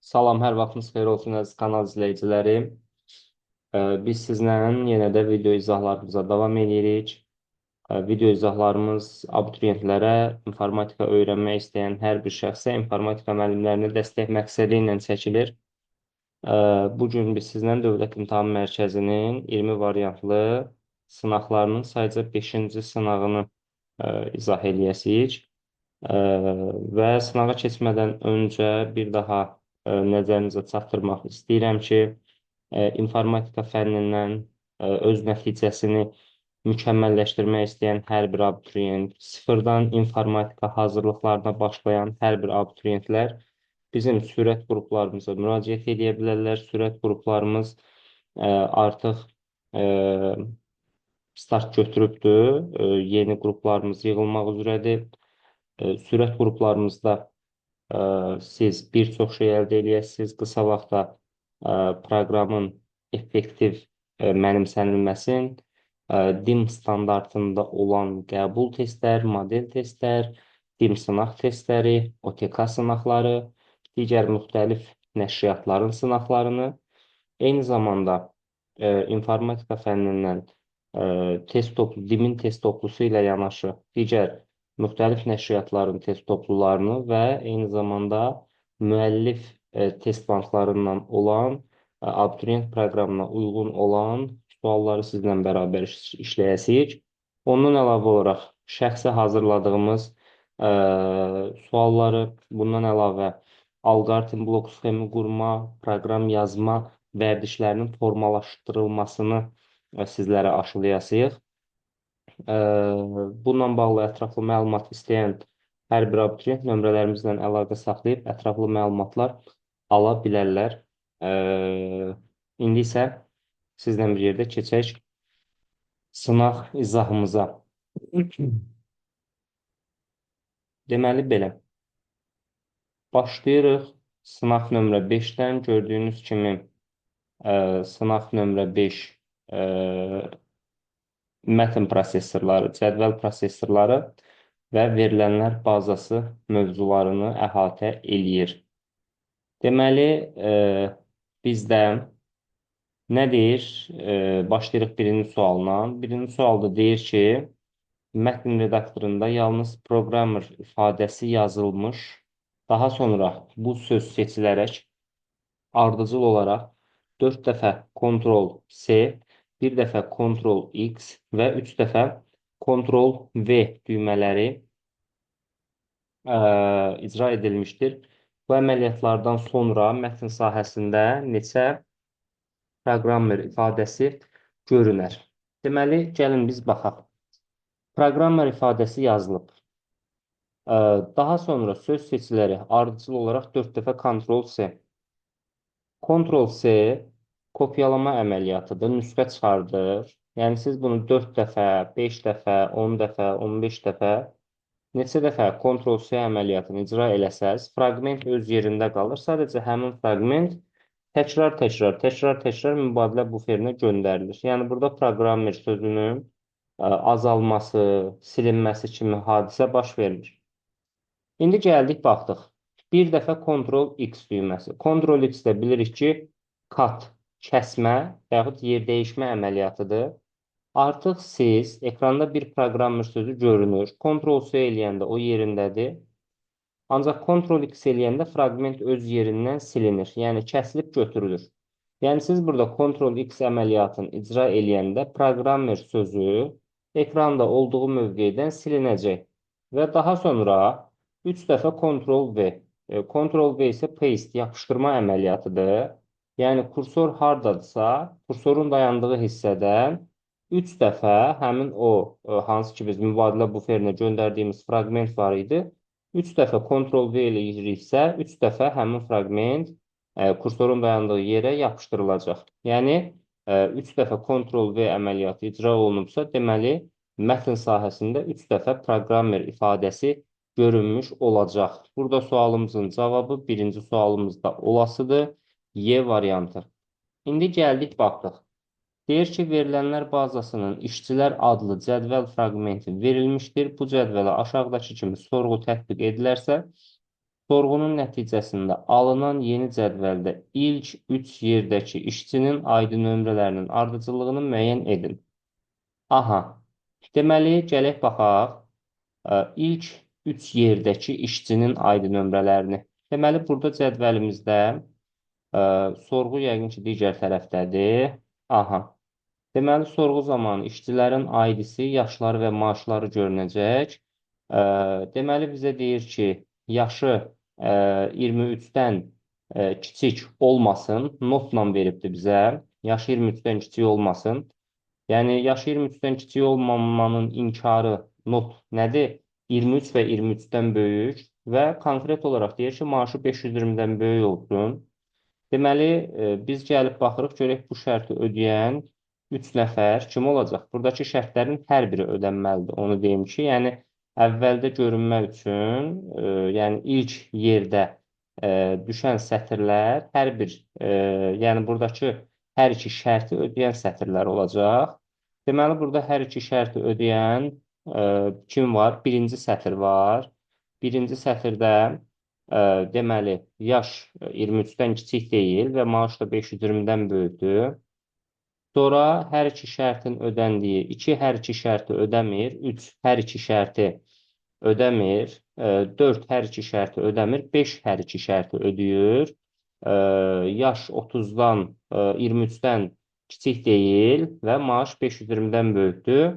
Salam, hər vaxtınız xeyir olsun əziz kanal izləyiciləri. Biz sizlə yenə də video izahlarımıza davam edirik. Video izahlarımız abituriyentlərə informatika öyrənmək istəyən hər bir şəxsə informatika müəllimlərinə dəstək məqsədi ilə çəkilir. Bugün biz sizlə Dövlət İmtahan Mərkəzinin 20 variantlı sınaqlarının sadəcə 5-ci sınağını izah eləyəcəyik. Və sınağa keçmədən öncə bir daha nəzərinizə çatdırmaq istəyirəm ki, informatika fənnindən öz nəticəsini mükəmməlləşdirmək istəyən hər bir abituriyent, sıfırdan informatika hazırlıqlarına başlayan hər bir abituriyentlər bizim sürət qruplarımıza müraciət edə bilərlər. Sürət qruplarımız artıq start götürübdür. Yeni qruplarımız yığılmaq üzrədir. Sürət qruplarımızda siz bir çox şey əldə edəsiniz. Qısa vaxtda proqramın effektiv mənimsənilməsin, DIM standartında olan qəbul testlər, model testlər, DIM sınaq testləri, OTK sınaqları, digər müxtəlif nəşriyyatların sınaqlarını, eyni zamanda informatika fənnindən DIM-in test toplusu ilə yanaşı digər müxtəlif nəşriyyatların test toplularını və eyni zamanda müəllif test banklarından olan, abituriyent proqramına uyğun olan sualları sizlə bərabər işləyəcəyik. Ondan əlavə olaraq şəxsi hazırladığımız sualları, bundan əlavə alqoritm blok sxemi qurma, proqram yazma vərdişlərinin formalaşdırılmasını sizlərə aşılayacağıq. Bununla bağlı ətraflı məlumat istəyən hər bir abituriyent nömrələrimizlə əlaqə saxlayıb ətraflı məlumatlar ala bilərlər. İndi isə sizlə bir yerdə keçək sınaq izahımıza. Deməli belə, başlayırıq sınaq nömrə 5-dən. Gördüyünüz kimi sınaq nömrə 5 mətn prosesorları, cədvəl prosesorları və verilənlər bazası mövzularını əhatə eləyir. Deməli, bizdə nə deyir? Başlayırıq birinci sualına. Birinci sualda deyir ki, mətn redaktorunda yalnız proqrammer ifadəsi yazılmış, daha sonra bu söz seçilərək ardıcıl olaraq 4 dəfə Ctrl+C, bir dəfə Ctrl+X və 3 dəfə Ctrl+V düymələri icra edilmişdir. Bu əməliyyatlardan sonra mətn sahəsində neçə proqrammer ifadəsi görünər? Deməli, gəlin biz baxaq. Proqrammer ifadəsi yazılıb. Daha sonra söz seçiləri ardıcıl olaraq 4 dəfə Ctrl+C. Ctrl+C kopyalama əməliyyatıdır, nüsxə çıxardır. Yəni, siz bunu 4 dəfə, 5 dəfə, 10 dəfə, 15 dəfə, neçə dəfə Ctrl+C əməliyyatını icra eləsəz, fraqment öz yerində qalır. Sadəcə həmin fraqment təkrar mübadilə buferinə göndərilir. Yəni, burada proqrammer sözünün azalması, silinməsi kimi hadisə baş vermir. İndi gəldik, baxdıq. Bir dəfə Ctrl+X düyməsi. Ctrl+X də bilirik ki, kat, kəsmə və yaxud yer dəyişmə əməliyyatıdır. Artıq siz ekranda bir proqrammer sözü görünür. Ctrl+C eləyəndə o yerindədir. Ancaq Ctrl+X eləyəndə fraqment öz yerindən silinir. Yəni, kəsilib götürülür. Yəni, siz burada Ctrl+X əməliyyatını icra eləyəndə proqrammer sözü ekranda olduğu mövqeydən silinəcək. Və daha sonra 3 dəfə Ctrl+V. Ctrl+V isə paste, yapışdırma əməliyyatıdır. Yəni, kursor haradadırsa, kursorun dayandığı hissədən 3 dəfə həmin o, hansı ki biz mübadilə buferinə göndərdiyimiz fraqment var idi, 3 dəfə Ctrl+V eləyiriksə, 3 dəfə həmin fraqment kursorun dayandığı yerə yapışdırılacaq. Yəni, 3 dəfə Ctrl+V əməliyyatı icra olunubsa, deməli, mətn sahəsində 3 dəfə proqrammer ifadəsi görünmüş olacaq. Burada sualımızın cavabı birinci sualımızda olasıdır. Y variantı. İndi gəldik, baxdıq. Deyir ki, verilənlər bazasının işçilər adlı cədvəl fraqmenti verilmişdir. Bu cədvələ aşağıdakı kimi sorğu tətbiq edilərsə, Sorğunun nəticəsində alınan yeni cədvəldə ilk 3 yerdəki işçinin ID nömrələrinin ardıcıllığını müəyyən edin. Aha, deməli, gələk baxaq ilk 3 yerdəki işçinin ID nömrələrini. Deməli, burada cədvəlimizdə sorğu yəqin ki, digər tərəfdədir. Aha. Deməli, sorğu zamanı işçilərin ID-si, yaşları və maaşları görünəcək. Deməli, bizə deyir ki, yaşı 23-dən kiçik olmasın. Notla veribdir bizə. Yaşı 23-dən kiçik olmasın. Yəni, yaşı 23-dən kiçik olmamanın inkarı not nədir? 23 və 23-dən böyük və konkret olaraq deyir ki, maaşı 520-dən böyük olsun. Deməli, biz gəlib baxırıq, görək bu şərti ödəyən 3 nəfər kim olacaq? Buradakı şərtlərin hər biri ödənməlidir. Onu deyim ki, yəni əvvəldə görünmək üçün, yəni ilk yerdə düşən sətirlər hər bir, yəni buradakı hər iki şərti ödəyən sətirlər olacaq. Deməli, burada hər iki şərti ödəyən kim var? Birinci sətir var. Birinci sətirdə deməli, yaş 23-dən kiçik deyil və maaş da 520-dən böyükdür. Sonra hər iki şərtin ödəndiyi, 2 hər iki şərti ödəmir, 3 hər iki şərti ödəmir, 4 hər iki şərti ödəmir, 5 hər iki şərti ödəyir. Yaş 30-dan, 23-dən kiçik deyil və maaş 520-dən böyükdür.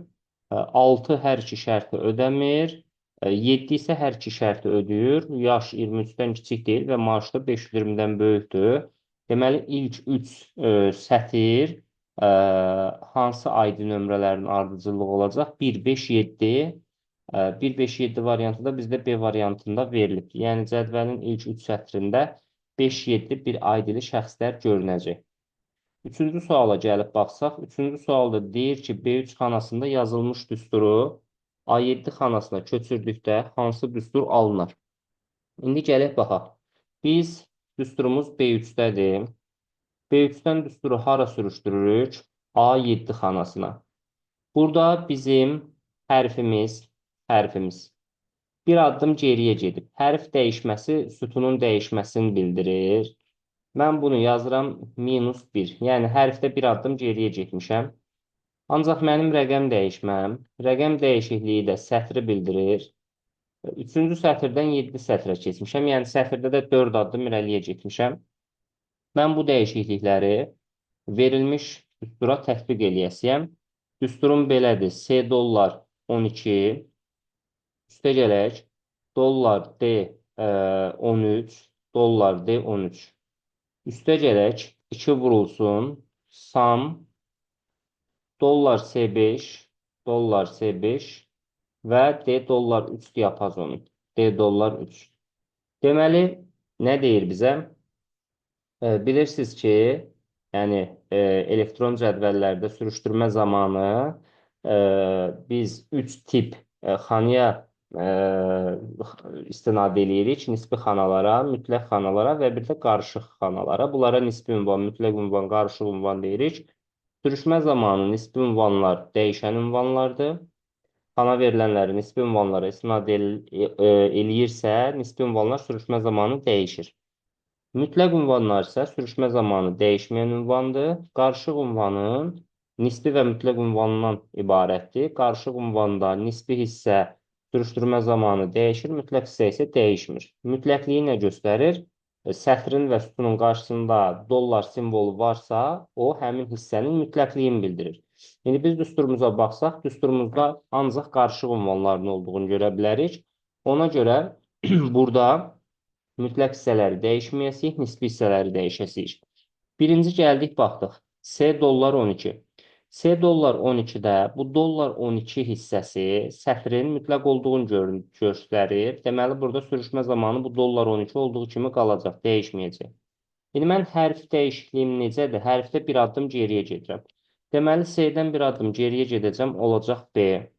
6 hər iki şərti ödəmir. 7 isə hər iki şərti ödəyir. Yaş 23-dən kiçik deyil və maaş da 520-dən böyükdür. Deməli, ilk 3 sətir hansı ID nömrələrin ardıcıllığı olacaq? 1, 5, 7. 1, 5, 7 variantı da bizdə B variantında verilib. Yəni, cədvəlin ilk 3 sətrində 5, 7 bir ID-li şəxslər görünəcək. Üçüncü suala gəlib baxsaq, üçüncü sualda deyir ki, B3 xanasında yazılmış düsturu A7 xanasına köçürdükdə hansı düstur alınır? İndi gələk baxaq. Biz düsturumuz B3-dədir. B3-dən düsturu hara sürüşdürürük? A7 xanasına. Burada bizim hərfimiz bir addım geriyə gedib. Hərf dəyişməsi sütunun dəyişməsini bildirir. Mən bunu yazıram -1. Yəni, hərfdə bir addım geriyə getmişəm. Ancaq mənim rəqəm dəyişməm. Rəqəm dəyişikliyi də sətri bildirir. 3-cü sətirdən 7 sətrə keçmişəm. Yəni, sətirdə də 4 addım irəliyə getmişəm. Mən bu dəyişiklikləri verilmiş düstura tətbiq eləyəsiyəm. Düsturum belədir. C dollar 12. Üstə gələk. Dollar D 13. Dollar D 13. Üstə gələk. 2 vurulsun. Sam dollar C5. Dollar C5 və D dollar 3 diapazonu. D dollar 3. Deməli, nə deyir bizə? Bilirsiniz ki, yəni elektron cədvəllərdə sürüşdürmə zamanı biz 3 tip xanaya istinad edirik. Nisbi xanalara, mütləq xanalara və bir də qarışıq xanalara. Bunlara nisbi ünvan, mütləq ünvan, qarışıq ünvan deyirik. Sürüşmə zamanı nisbi ünvanlar dəyişən ünvanlardır. Xana verilənləri nisbi ünvanlara istinad eləyirsə, nisbi ünvanlar sürüşmə zamanı dəyişir. Mütləq ünvanlar isə sürüşmə zamanı dəyişməyən ünvandır. Qarışıq ünvanın nisbi və mütləq ünvanından ibarətdir. Qarışıq ünvanda nisbi hissə sürüşdürmə zamanı dəyişir, mütləq hissə isə dəyişmir. Mütləqliyi nə göstərir? Sətrin və sütunun qarşısında dollar simvolu varsa, o həmin hissənin mütləqliyini bildirir. İndi biz düsturumuza baxsaq, düsturumuzda ancaq qarışıq ünvanların olduğunu görə bilərik. Ona görə burada mütləq hissələri dəyişməyəsiyik, nisbi hissələri dəyişəsiyik. Birinci gəldik, baxdıq. C dollar 12. C dollar 12-də bu dollar 12 hissəsi sətrin mütləq olduğunu göstərir. Deməli, burada sürüşmə zamanı bu dollar 12 olduğu kimi qalacaq, dəyişməyəcək. İndi mən hərf dəyişikliyim necədir? Hərfdə bir addım geriyə gedirəm. Deməli, C-dən bir addım geriyə gedəcəm, olacaq B.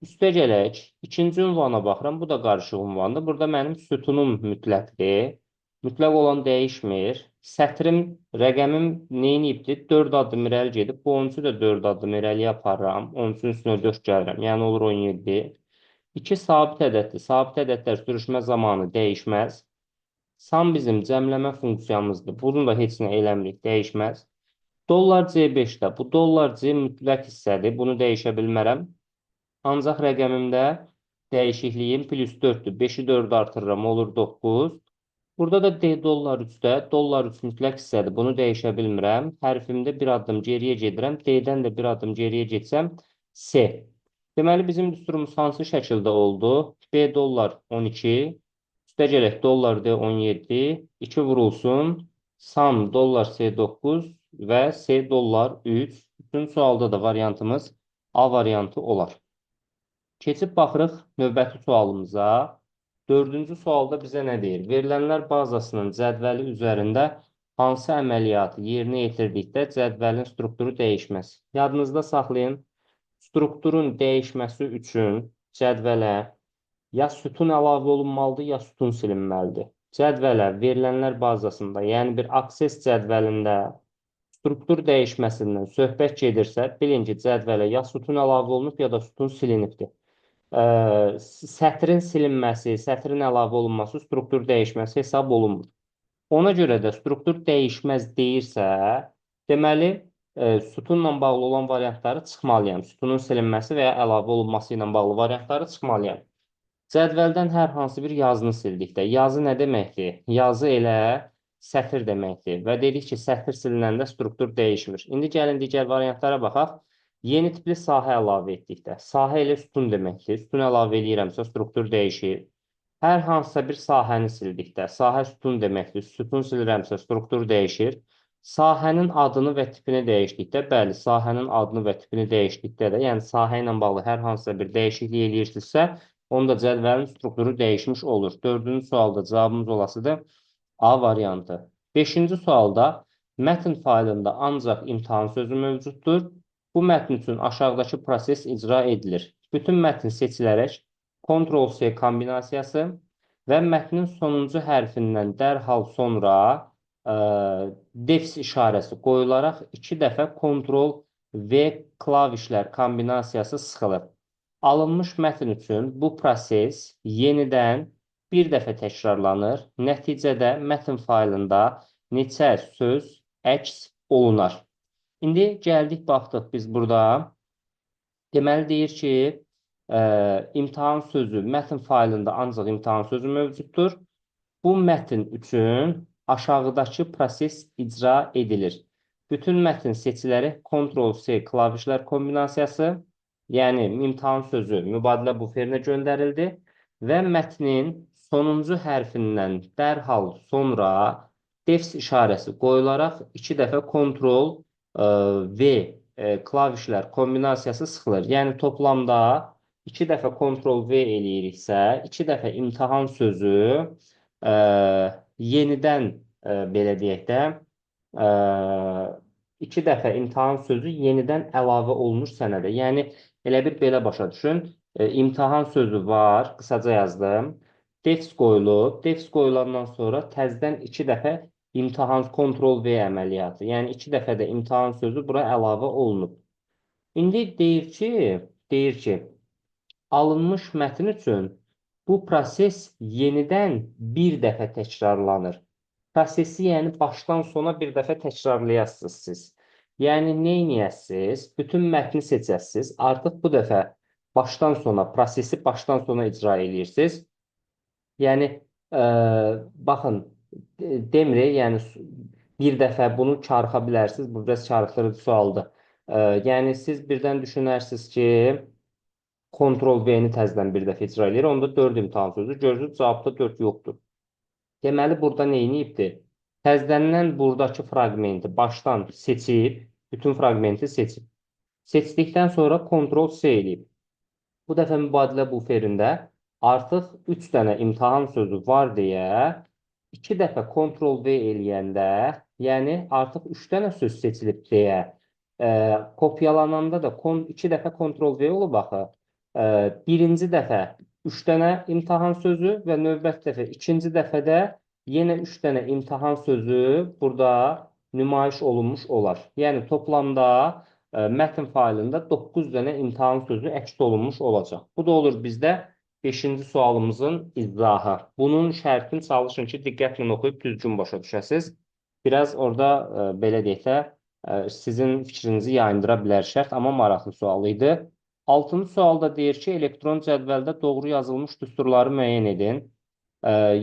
Üstə gələk, ikinci ünvana baxıram, bu da qarışıq ünvandır. Burada mənim sütunum mütləqdir. Mütləq olan dəyişmir. Sətrim, rəqəmim neyinibdir? 4 addım irəli gedib, bu 13-ü də 4 addım irəliyə aparıram. 13-ün üstünə 4 gəlirəm, yəni olur 17. 2 sabit ədəddir. Sabit ədədlər sürüşmə zamanı dəyişməz. Sam bizim cəmləmə funksiyamızdır. Bunu da heç nə eləmirik, dəyişməz. Dollar C5-də. Bu dollar C mütləq hissədir. Bunu dəyişə bilmərəm. Ancaq rəqəmimdə dəyişikliyim plus 4-dür. 5-i 4 artırıram, olur 9. Burada da D dollar 3-də. Dollar 3 mütləq hissədir. Bunu dəyişə bilmirəm. Hərfimdə bir addım geriyə gedirəm. D-dən də bir addım geriyə getsəm C. Deməli, bizim düsturumuz hansı şəkildə oldu? B dollar 12, üstə gələk dollar D 17, 2 vurulsun, sam dollar C 9 və C dollar 3. Bütün sualda da variantımız A variantı olar. Keçib baxırıq növbəti sualımıza. Dördüncü sualda bizə nə deyir? Verilənlər bazasının cədvəli üzərində hansı əməliyyatı yerinə yetirdikdə cədvəlin strukturu dəyişməz? Yadınızda saxlayın. Strukturun dəyişməsi üçün cədvələ ya sütun əlavə olunmalıdır, ya sütun silinməlidir. Cədvələ verilənlər bazasında, yəni bir akses cədvəlində struktur dəyişməsindən söhbət gedirsə, bilin ki, cədvələ ya sütun əlavə olunub, ya da sütun silinibdir. Sətrin silinməsi, sətrin əlavə olunması, struktur dəyişməsi hesab olunmur. Ona görə də struktur dəyişməz deyirsə, deməli, sütunla bağlı olan variantları çıxmalıyam. Sütunun silinməsi və ya əlavə olunması ilə bağlı variantları çıxmalıyam. Cədvəldən hər hansı bir yazını sildikdə, yazı nə deməkdir? Yazı elə sətr deməkdir və dedik ki, sətr silinəndə struktur dəyişmir. İndi gəlin digər variantlara baxaq. Yeni tipli sahə əlavə etdikdə, sahə ilə sütun deməkdir. Sütun əlavə edirəmsə, struktur dəyişir. Hər hansısa bir sahəni sildikdə, sahə sütun deməkdir. Sütun silirəmsə, struktur dəyişir. Sahənin adını və tipini dəyişdikdə, bəli, sahənin adını və tipini dəyişdikdə də, yəni sahə ilə bağlı hər hansısa bir dəyişiklik eləyirsinizsə, onda cədvəlin strukturu dəyişmiş olur. Dördüncü sualda cavabımız olasıdır A variantı. Beşinci sualda mətn faylında ancaq imtahan sözü mövcuddur. Bu mətn üçün aşağıdakı proses icra edilir. Bütün mətn seçilərək Ctrl-C kombinasiyası və mətnin sonuncu hərfindən dərhal sonra def işarəsi qoyularaq 2 dəfə Ctrl-V klavişlər kombinasiyası sıxılır. Alınmış mətn üçün bu proses yenidən bir dəfə təkrarlanır. Nəticədə mətn faylında neçə söz əks olunar. İndi gəldik, baxdıq biz burada. Deməli deyir ki, imtahan sözü mətn faylında ancaq imtahan sözü mövcuddur. Bu mətn üçün aşağıdakı proses icra edilir. Bütün mətn seçilərək Ctrl-C klavişlər kombinasiyası, yəni imtahan sözü mübadilə buferinə göndərildi və mətnin sonuncu hərfindən dərhal sonra def işarəsi qoyularaq 2 dəfə Ctrl-V klavişlər kombinasiyası sıxılır. Yəni toplamda 2 dəfə Ctrl-V eləyiriksə, 2 dəfə imtahan sözü yenidən belə deyək də, 2 dəfə imtahan sözü yenidən əlavə olunur sənədə. Yəni elə bir belə başa düşün. İmtahan sözü var, qısaca yazdım. Defs qoyulub, defs qoyulandan sonra təzədən 2 dəfə imtahan Ctrl-V əməliyyatı. Yəni 2 dəfə də imtahan sözü bura əlavə olunub. İndi deyir ki, alınmış mətn üçün bu proses yenidən bir dəfə təkrarlanır. Prosesi yəni başdan sona bir dəfə təkrarlayasınız siz. Yəni nə edəsiniz? Bütün mətni seçəsiniz. Artıq bu dəfə başdan sona, prosesi başdan sona icra edirsiniz. Yəni baxın, demirik, yəni bir dəfə bunu çarxa bilərsiniz. Bu biraz çarxdırıcı sualdır. Yəni siz birdən düşünərsiniz ki, Ctrl-V-ni təzədən bir dəfə icra edir. Onda 4 imtahan sözü. Görürsünüz, cavabda 4 yoxdur. Deməli, burada nə edibdir? Təzədəndən buradakı fraqmenti başdan seçib, bütün fraqmenti seçib. Seçdikdən sonra Ctrl-C eləyib. Bu dəfə mübadilə buferində artıq 3 dənə imtahan sözü var deyə 2 dəfə Ctrl-V eləyəndə, yəni artıq 3 dənə söz seçilib deyə, kopyalananda da 2 dəfə Ctrl-V olub axı. Birinci dəfə 3 dənə imtahan sözü və növbəti dəfə, ikinci dəfədə yenə 3 dənə imtahan sözü burada nümayiş olunmuş olar. Yəni toplamda mətn faylında 9 dənə imtahan sözü əks olunmuş olacaq. Bu da olur bizdə 5-ci sualımızın izahı. Bunun şərtini çalışın ki, diqqətlə oxuyub düzgün başa düşəsiniz. Biraz orada belə deyək də, sizin fikrinizi yayındıra bilər şərt, amma maraqlı sual idi. 6-cı sualda deyir ki, elektron cədvəldə doğru yazılmış düsturları müəyyən edin.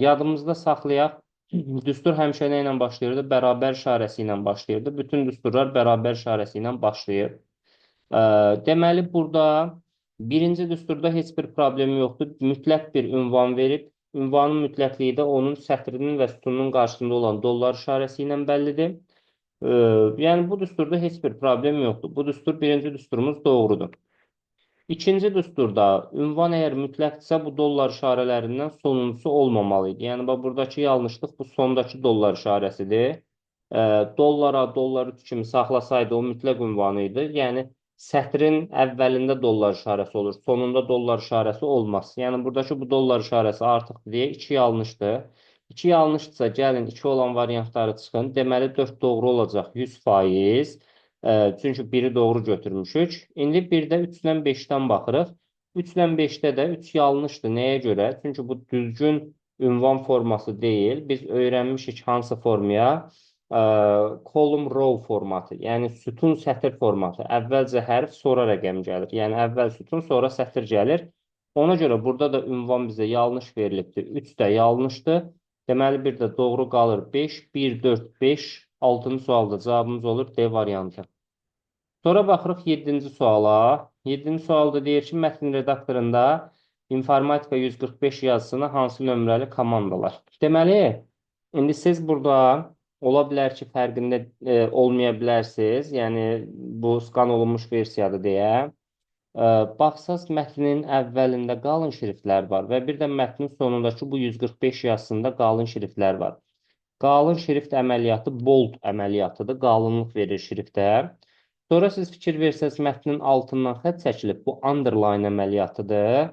Yadımızda saxlayaq. Düstur həmişə nə ilə başlayırdı? Bərabər işarəsi ilə başlayırdı. Bütün düsturlar bərabər işarəsi ilə başlayır. Deməli, burada birinci düsturda heç bir problem yoxdur. Mütləq bir ünvan verib, ünvanın mütləqliyi də onun sətrinin və sütunun qarşısında olan dollar işarəsi ilə bəllidir. Yəni, bu düsturda heç bir problem yoxdur. Bu düstur, birinci düsturumuz doğrudur. İkinci düsturda ünvan əgər mütləqdirsə, bu dollar işarələrindən sonuncusu olmamalı idi. Yəni, buradakı yanlışlıq bu sondakı dollar işarəsidir. Dollara, dollar 3 kimi saxlasaydı o mütləq ünvanı idi. Yəni, sətrin əvvəlində dollar işarəsi olur, sonunda dollar işarəsi olmaz. Yəni, buradakı bu dollar işarəsi artıq deyə 2 yanlışdır. 2 yanlışdırsa, gəlin 2 olan variantları çıxın. Deməli, 4 doğru olacaq 100%. Çünki biri doğru götürmüşük. İndi bir də 3-dən 5-dən baxırıq. 3-dən 5-də də 3 yanlışdır. Nəyə görə? Çünki bu düzgün ünvan forması deyil. Biz öyrənmişik hansı formaya? Column row formatı, yəni sütun sətr formatı. Əvvəlcə hərf, sonra rəqəm gəlir. Yəni əvvəl sütun, sonra sətr gəlir. Ona görə burada da ünvan bizə yanlış verilibdir. 3 də yanlışdır. Deməli, bir də doğru qalır 5, 1, 4, 5. 6-cı sualda cavabımız olur D variantı. Sonra baxırıq 7-ci suala. 7-ci sualda deyir ki, mətn redaktorunda informatika 145 yazısına hansı nömrəli komandalar? Deməli, indi siz burada ola bilər ki, fərqində olmaya bilərsiniz. Yəni, bu skan olunmuş versiyadır deyə. Baxsaz, mətnin əvvəlində qalın şriftlər var və bir də mətnin sonundakı bu 145 yazısında qalın şriftlər var. Qalın şrift əməliyyatı bold əməliyyatıdır. Qalınlıq verir şriftə. Sonra siz fikir versəniz, mətnin altından xətt çəkilib. Bu underline əməliyyatıdır.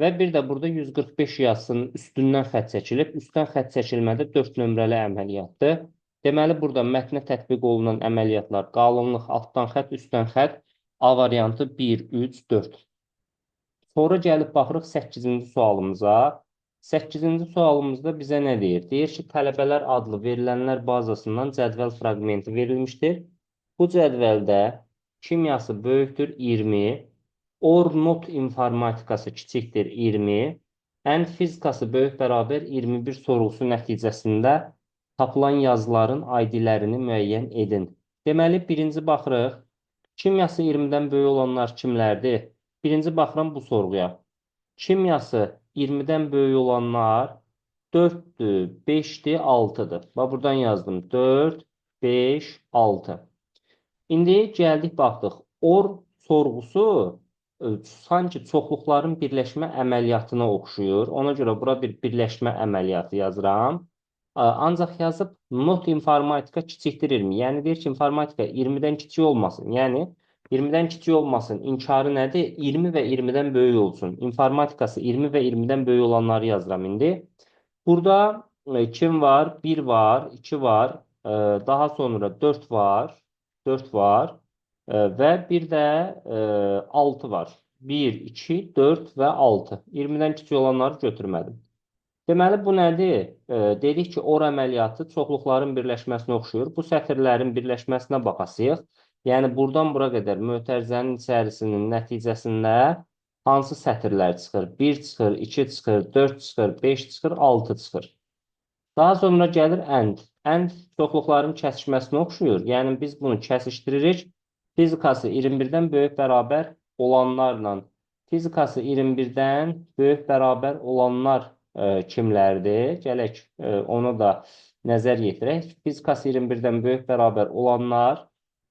Və bir də burada 145 yazısının üstündən xətt çəkilib. Üstdən xətt çəkilmədə 4 nömrəli əməliyyatdır. Deməli, burada mətnə tətbiq olunan əməliyyatlar qalınlıq, altdan xətt, üstdən xətt. A variantı 1, 3, 4. Sonra gəlib baxırıq 8-ci sualımıza. 8-ci sualımızda bizə nə deyir? Deyir ki, tələbələr adlı verilənlər bazasından cədvəl fraqmenti verilmişdir. Bu cədvəldə kimyası böyükdür 20, or not informatikası kiçikdir 20, ən fizikası böyük bərabər 21 sorğusu nəticəsində tapılan yazıların ID-lərini müəyyən edin. Deməli, birinci baxırıq. Kimyası 20-dən böyük olanlar kimlərdir? Birinci baxıram bu sorğuya. Kimyası 20-dən böyük olanlar 4-dür, 5-dir, 6-dır. Bax, buradan yazdım. 4, 5, 6. İndi gəldik, baxdıq. OR sorğusu sanki çoxluqların birləşmə əməliyyatına oxşuyur. Ona görə bura bir birləşmə əməliyyatı yazıram. Ancaq yazıb not informatika kiçikdir 20. Yəni deyir ki, informatika 20-dən kiçik olmasın. Yəni 20-dən kiçik olmasın. İnkarı nədir? 20 və 20-dən böyük olsun. İnformatikası 20 və 20-dən böyük olanları yazıram indi. Burada kim var? 1 var, 2 var. Daha sonra 4 var. 4 var. Və bir də 6 var. 1, 2, 4 və 6. 20-dən kiçik olanları götürmədim. Deməli, bu nədir? Dedik ki, OR əməliyyatı çoxluqların birləşməsinə oxşuyur. Bu sətirlərin birləşməsinə baxasıyıq. Yəni, buradan bura qədər mötərizənin içərisinin nəticəsində hansı sətirlər çıxır? 1 çıxır, 2 çıxır, 4 çıxır, 5 çıxır, 6 çıxır. Daha sonra gəlir ənd. Ənd çoxluqların kəsişməsinə oxşuyur. Yəni, biz bunu kəsişdiririk. Fizikası 21-dən böyük bərabər olanlarla. Fizikası 21-dən böyük bərabər olanlar kimlərdir? Gələk ona da nəzər yetirək. Fizikası 21-dən böyük bərabər olanlar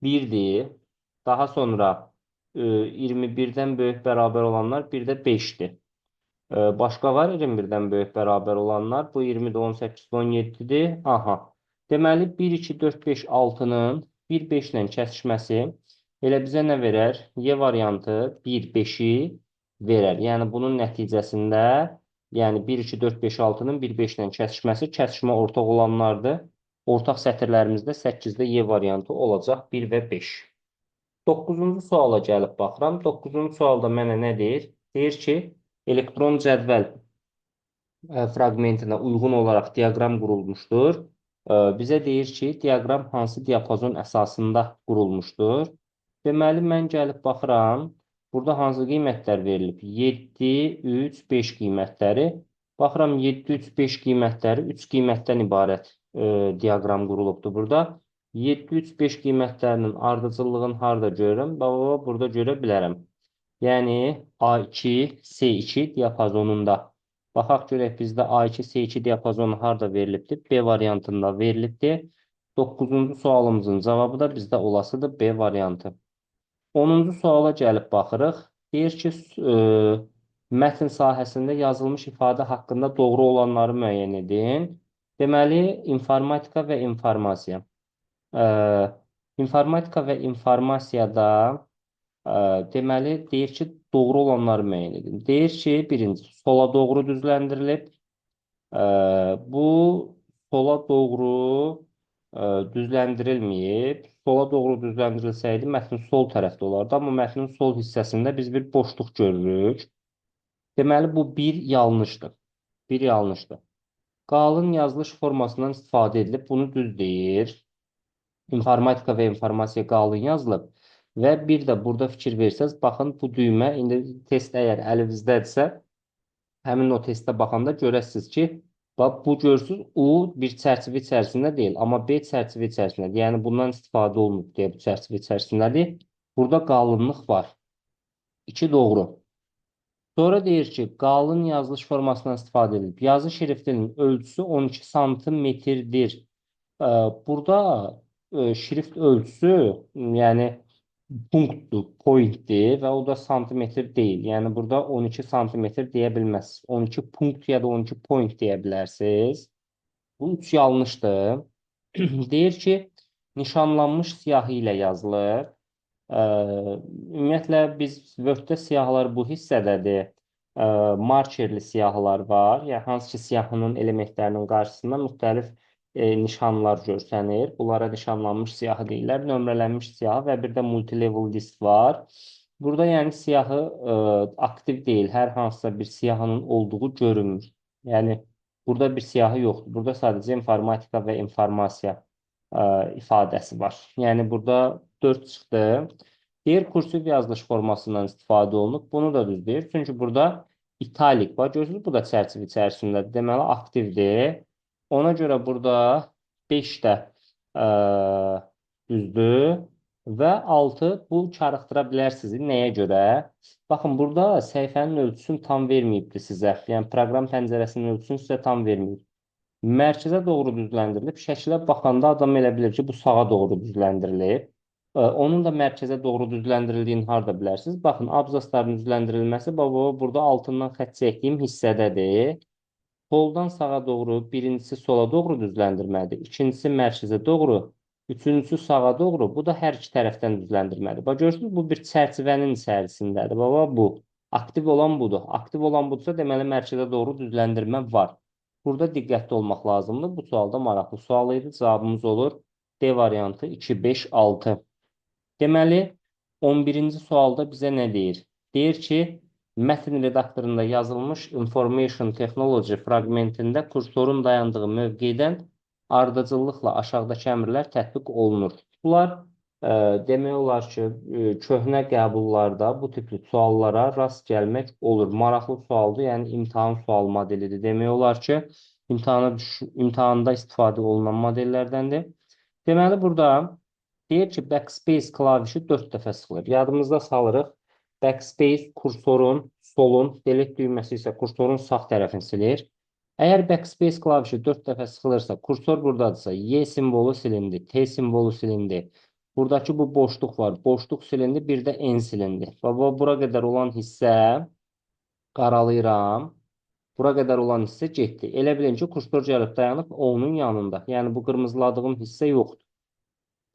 1-dir. Daha sonra 21-dən böyük bərabər olanlar bir də 5-dir. Başqa var 21-dən böyük bərabər olanlar. Bu 20-də 18-də 17-dir. Aha. Deməli 1, 2, 4, 5, 6-nın 1, 5 ilə kəsişməsi elə bizə nə verər? Y variantı 1, 5-i verər. Yəni bunun nəticəsində yəni 1, 2, 4, 5, 6-nın 1, 5 ilə kəsişməsi kəsişmə ortaq olanlardır. Ortaq sətirlərimizdə 8-də Y variantı olacaq 1 və 5. 9-cu suala gəlib baxıram. 9-cu sualda mənə nə deyir? Deyir ki, elektron cədvəl fraqmentinə uyğun olaraq diaqram qurulmuşdur. Bizə deyir ki, diaqram hansı diapazon əsasında qurulmuşdur. Deməli, mən gəlib baxıram, burada hansı qiymətlər verilib? 7, 3, 5 qiymətləri. Baxıram, 7, 3, 5 qiymətləri 3 qiymətdən ibarət diaqram qurulubdur burada. 7, 3, 5 qiymətlərinin ardıcıllığını harada görürəm? Baba, burada görə bilərəm. Yəni, A2, C2 diapazonunda. Baxaq görək bizdə A2, C2 diapazonu harda verilibdir? B variantında verilibdir. 9-cu sualımızın cavabı da bizdə olasıdır B variantı. 10-cu suala gəlib baxırıq. Deyir ki, mətn sahəsində yazılmış ifadə haqqında doğru olanları müəyyən edin. Deməli, informatika və informasiya. E, informatika və informasiyada deməli, deyir ki, doğru olanları müəyyən edin. Deyir ki, birinci, sola doğru düzləndirilib. Bu sola doğru düzləndirilməyib. Sola doğru düzləndirilsəydi, mətnin sol tərəfdə olardı. Amma mətnin sol hissəsində biz bir boşluq görürük. Deməli, bu bir yanlışdır. Bir yanlışdır. Qalın yazılış formasından istifadə edilib. Bunu düz deyir. İnformatika və informasiya qalın yazılıb. Və bir də burada fikir versəz, baxın bu düymə, indi test əgər əlinizdədirsə, həmin o testə baxanda görəsiniz ki, bax, bu görsünüz, U bir çərçivə içərisində deyil, amma B çərçivə içərisindədir. Yəni, bundan istifadə olunub deyə bu çərçivə içərisindədir. Burada qalınlıq var. 2 doğru. Sonra deyir ki, qalın yazılış formasından istifadə edilib. Yazı şriftinin ölçüsü 12 santimetrdir. Burada şrift ölçüsü, yəni punktdur, pointdir və o da santimetr deyil. Yəni burada 12 santimetr deyə bilməzsiniz. 12 punkt ya da 12 point deyə bilərsiniz. Bu 3 yanlışdır. Deyir ki, nişanlanmış siyahı ilə yazılır. Ümumiyyətlə, biz Word-də siyahılar bu hissədədir. Markerli siyahılar var. Yəni, hansı ki, siyahının elementlərinin qarşısında müxtəlif nişanlar görsənir. Bunlara nişanlanmış siyahı deyirlər. Nömrələnmiş siyahı və bir də multilevel list var. Burada yəni siyahı aktiv deyil. Hər hansısa bir siyahının olduğu görünmür. Yəni burada bir siyahı yoxdur. Burada sadəcə informatika və informasiya ifadəsi var. Yəni burada 4 çıxdı. Deyir, kursiv yazılış formasından istifadə olunub. Bunu da düz deyir. Çünki burada italik var. Görürsünüz, bu da çərçivə içərisindədir. Deməli, aktivdir. Ona görə burada 5 də düzdür və 6 bu çarıxdıra bilərsiniz. Nəyə görə? Baxın, burada səhifənin ölçüsünü tam verməyibdir sizə. Yəni, proqram pəncərəsinin ölçüsünü sizə tam verməyib. Mərkəzə doğru düzləndirilib. Şəkilə baxanda adam elə bilir ki, bu sağa doğru düzləndirilib. Onun da mərkəzə doğru düzləndirildiyini harada bilərsiniz? Baxın, abzasların düzləndirilməsi burada altından xətt çəkdiyim hissədədir. Soldan sağa doğru, birincisi sola doğru düzləndirməlidir. İkincisi mərkəzə doğru, üçüncüsü sağa doğru. Bu da hər iki tərəfdən düzləndirməlidir. Bax, görürsünüz, bu bir çərçivənin içərisindədir. Baba, bu. Aktiv olan budur. Aktiv olan budursa, deməli, mərkəzə doğru düzləndirmə var. Burada diqqətli olmaq lazımdır. Bu sualda maraqlı sual idi. Cavabımız olur D variantı 2, 5, 6. Deməli, 11-ci sualda bizə nə deyir? Deyir ki, mətn redaktorunda yazılmış Information Technology fraqmentində kursorun dayandığı mövqedən ardıcıllıqla aşağıdakı əmrlər tətbiq olunur. Bunlar demək olar ki, köhnə qəbullarda bu tipli suallara rast gəlmək olur. Maraqlı sualdır, yəni imtahan sual modelidir. Demək olar ki, imtahanda istifadə olunan modellərdəndir. Deməli, burada deyir ki, backspace klavişi 4 dəfə sıxılır. Yadımızda salırıq. Backspace kursorun solun, delete düyməsi isə kursorun sağ tərəfini silir. Əgər backspace klavişi 4 dəfə sıxılırsa, kursor buradadırsa, Y simvolu silindi, T simvolu silindi. Buradakı bu boşluq var. Boşluq silindi, bir də N silindi. Və bura qədər olan hissə qaralayıram. Bura qədər olan hissə getdi. Elə bilin ki, kursor gəlib dayanıb onun yanında. Yəni, bu qırmızıladığım hissə yoxdur.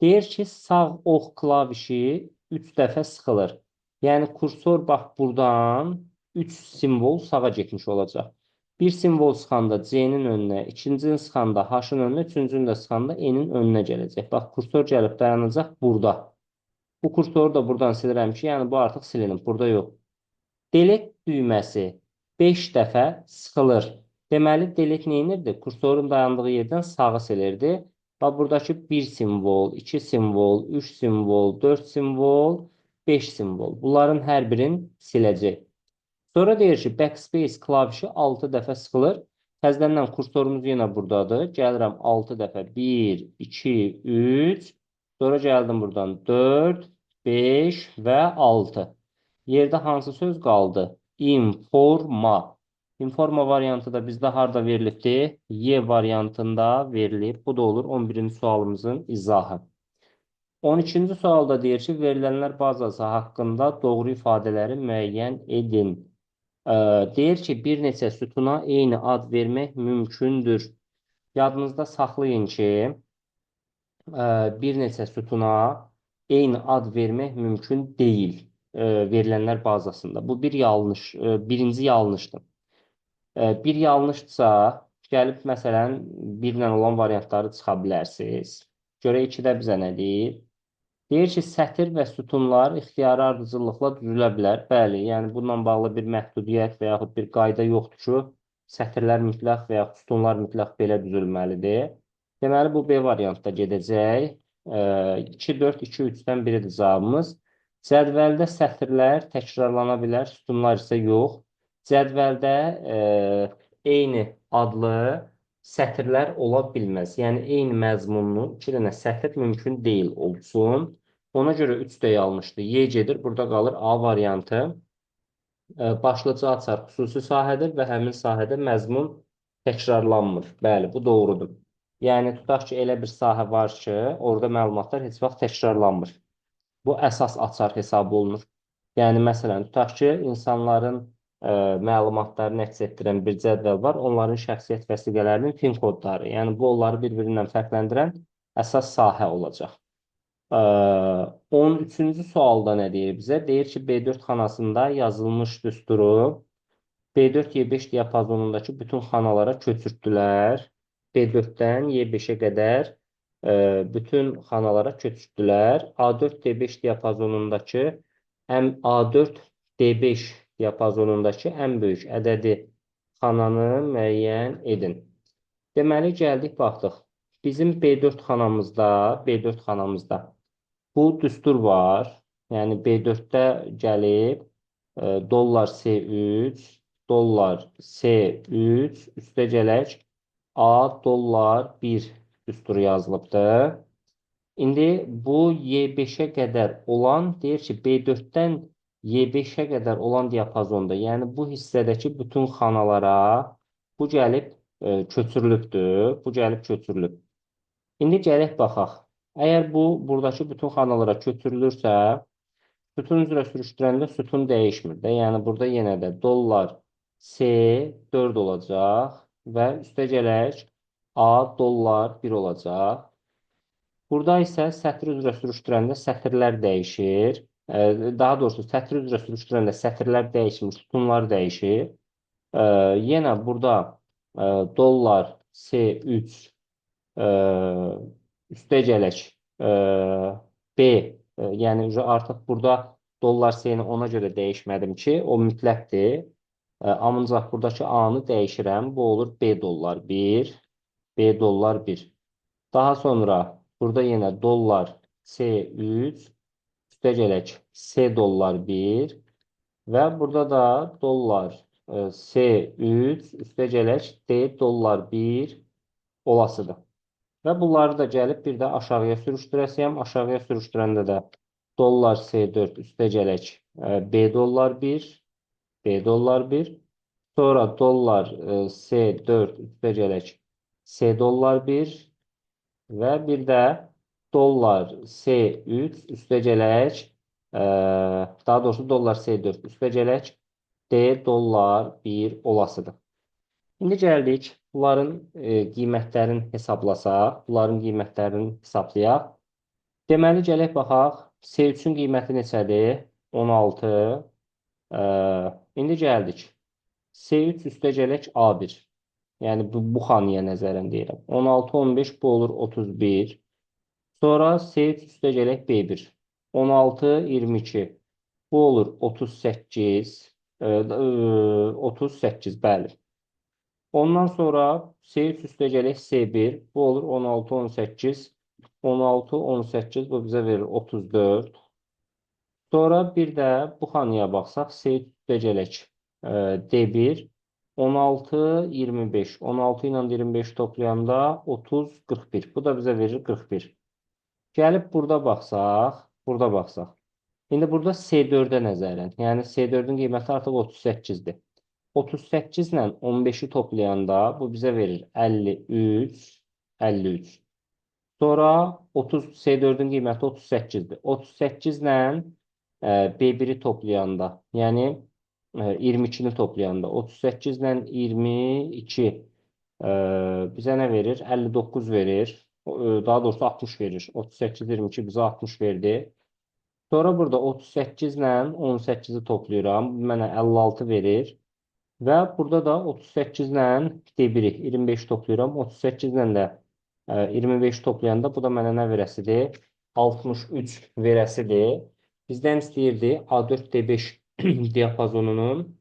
Deyir ki, sağ ox klavişi 3 dəfə sıxılır. Yəni, kursor bax buradan 3 simvol sağa getmiş olacaq. Bir simvol sıxanda C-nin önünə, ikincini sıxanda H-ın önünə, üçüncünü də sıxanda N-in önünə gələcək. Bax, kursor gəlib dayanacaq burada. Bu kursoru da buradan silirəm ki, yəni bu artıq silinib, burada yox. Delete düyməsi 5 dəfə sıxılır. Deməli, delete neyinirdi? Kursorun dayandığı yerdən sağı silirdi. Və buradakı 1 simvol, 2 simvol, 3 simvol, 4 simvol, 5 simvol. Bunların hər birini siləcək. Sonra deyir ki, backspace klavişi 6 dəfə sıxılır. Təzədən kursorumuz yenə buradadır. Gəlirəm 6 dəfə. 1, 2, 3. Sonra gəldim buradan 4, 5 və 6. Yerdə hansı söz qaldı? Informa. Informa variantı da bizdə harada verilibdir? Y variantında verilib. Bu da olur 11-ci sualımızın izahı. 12-ci sualda deyir ki, verilənlər bazası haqqında doğru ifadələri müəyyən edin. Deyir ki, bir neçə sütuna eyni ad vermək mümkündür. Yadınızda saxlayın ki, bir neçə sütuna eyni ad vermək mümkün deyil verilənlər bazasında. Bu bir yanlış, birinci yanlışdır. Bir yanlışdırsa, gəlib məsələn, birlə olan variantları çıxa bilərsiniz. Görək ikidə bizə nə deyir? Deyir ki, sətir və sütunlar ixtiyari ardıcıllıqla düzülə bilər. Bəli, yəni bununla bağlı bir məhdudiyyət və yaxud bir qayda yoxdur ki, sətirlər mütləq və yaxud sütunlar mütləq belə düzülməlidir. Deməli, bu B variantda gedəcək. 2, 4, 2, 3-dən biridir cavabımız. Cədvəldə sətirlər təkrarlana bilər, sütunlar isə yox. Cədvəldə eyni adlı sətirlər ola bilməz. Yəni, eyni məzmunlu 2 dənə sətir mümkün deyil olsun. Ona görə 3 də yanlışdır. Y gedir, burada qalır A variantı. Başlıca açar xüsusi sahədir və həmin sahədə məzmun təkrarlanmır. Bəli, bu doğrudur. Yəni, tutaq ki, elə bir sahə var ki, orada məlumatlar heç vaxt təkrarlanmır. Bu əsas açar hesab olunur. Yəni, məsələn, tutaq ki, insanların məlumatlarını əks etdirən bir cədvəl var, onların şəxsiyyət vəsiqələrinin PIN kodları. Yəni, bu, onları bir-birindən fərqləndirən əsas sahə olacaq. 13-cü sualda nə deyir bizə? Deyir ki, B4 xanasında yazılmış düsturu B4-Y5 diapazonundakı bütün xanalara köçürtdülər. B4-dən Y5-ə qədər bütün xanalara köçürtdülər. A4-D5 diapazonundakı A4-D5 diapazonundakı ən böyük ədədi xananı müəyyən edin. Deməli, gəldik, baxdıq. Bizim B4 xanamızda bu düstur var. Yəni, B4-də gəlib dollar C3, dollar C3, üstə gələk A dollar 1 düsturu yazılıbdır. İndi bu Y5-ə qədər olan, deyir ki, B4-dən Y5-ə qədər olan diapazonda, yəni bu hissədəki bütün xanalara bu gəlib köçürülübdür. Bu gəlib köçürülüb. İndi gələk baxaq. Əgər bu, buradakı bütün xanalara köçürülürsə, sütun üzrə sürüşdürəndə sütun dəyişmir də. Yəni, burada yenə də dollar C4 olacaq və üstə gələk A dollar 1 olacaq. Burada isə sətr üzrə sürüşdürəndə sətirlər dəyişir. Daha doğrusu, sətr üzrə sürüşdürəndə sətirlər dəyişmir, sütunlar dəyişir. Yenə burada dollar C3 üstə gələk B, yəni artıq burada dollar C-ni ona görə dəyişmədim ki, o mütləqdir. Ancaq buradakı A-nı dəyişirəm. Bu olur B dollar 1, B dollar 1. Daha sonra burada yenə dollar C3, üstə gələk C dollar 1 və burada da dollar C3, üstə gələk D dollar 1 olasıdır. Və bunları da gəlib bir də aşağıya sürüşdürəsiyəm. Aşağıya sürüşdürəndə də dollar C4 üstə gələk B dollar 1, B dollar 1. Sonra dollar C4 üstə gələk C dollar 1 və bir də dollar C3 üstə gələk daha doğrusu dollar C4 üstə gələk D dollar 1 olasıdır. İndi gəldik, bunların qiymətlərini hesablasaq, bunların qiymətlərini hesablayaq. Deməli, gələk baxaq, C3-ün qiyməti neçədir? 16. İndi gəldik. C3 üstə gələk A1. Yəni, bu xanaya nəzərən deyirəm. 16, 15, bu olur 31. Sonra C3 üstə gələk B1. 16, 22. Bu olur 38. 38, bəli. Ondan sonra C3 üstə gələk C1. Bu olur 16, 18. 16, 18 bu bizə verir 34. Sonra bir də bu xanaya baxsaq, C3 üstə gələk D1. 16, 25. 16 ilə 25 toplayanda 30, 41. Bu da bizə verir 41. Gəlib burada baxsaq. İndi burada C4-ə nəzərən. Yəni C4-ün qiyməti artıq 38-dir. 38 ilə 15-i toplayanda bu bizə verir 53, 53. Sonra 30 C4-ün qiyməti 38-dir. 38 ilə B1-i toplayanda, yəni 22-ni toplayanda 38 ilə 22 bizə nə verir? 59 verir. Daha doğrusu 60 verir. 38, 22 bizə 60 verdi. Sonra burada 38 ilə 18-i toplayıram. Bu mənə 56 verir. Və burada da 38 ilə D1-i 25 toplayıram. 38 ilə də 25 toplayanda bu da mənə nə verəsidir? 63 verəsidir. Bizdən istəyirdi A4 D5 diapazonunun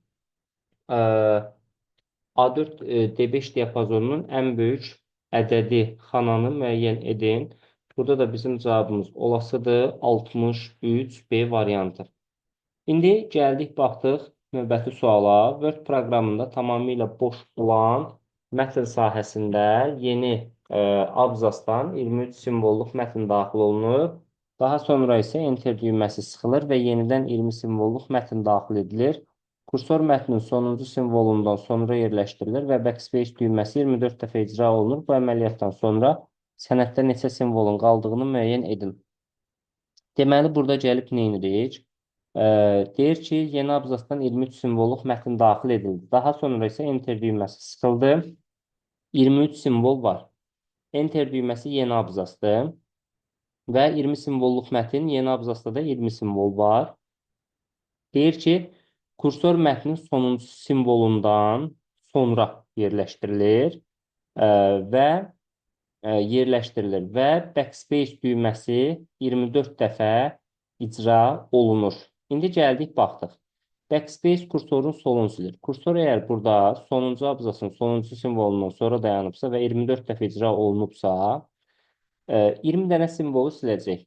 A4 D5 diapazonunun ən böyük ədədi xananı müəyyən edin. Burada da bizim cavabımız olasıdır 63 B variantı. İndi gəldik, baxdıq növbəti suala. Word proqramında tamamilə boş olan mətn sahəsində yeni abzasdan 23 simvolluq mətn daxil olunur. Daha sonra isə Enter düyməsi sıxılır və yenidən 20 simvolluq mətn daxil edilir. Kursor mətnin sonuncu simvolundan sonra yerləşdirilir və Backspace düyməsi 24 dəfə icra olunur. Bu əməliyyatdan sonra sənəddə neçə simvolun qaldığını müəyyən edin. Deməli, burada gəlib nə edirik? Deyir ki, yeni abzasdan 23 simvolluq mətn daxil edildi. Daha sonra isə Enter düyməsi sıxıldı. 23 simvol var. Enter düyməsi yeni abzasdır. Və 20 simvolluq mətn, yeni abzasda da 20 simvol var. Deyir ki, kursor mətnin sonuncu simvolundan sonra yerləşdirilir və yerləşdirilir və Backspace düyməsi 24 dəfə icra olunur. İndi gəldik, baxdıq. Backspace kursorun solunu silir. Kursor əgər burada sonuncu abzasın sonuncu simvolundan sonra dayanıbsa və 24 dəfə icra olunubsa, 20 dənə simvolu siləcək.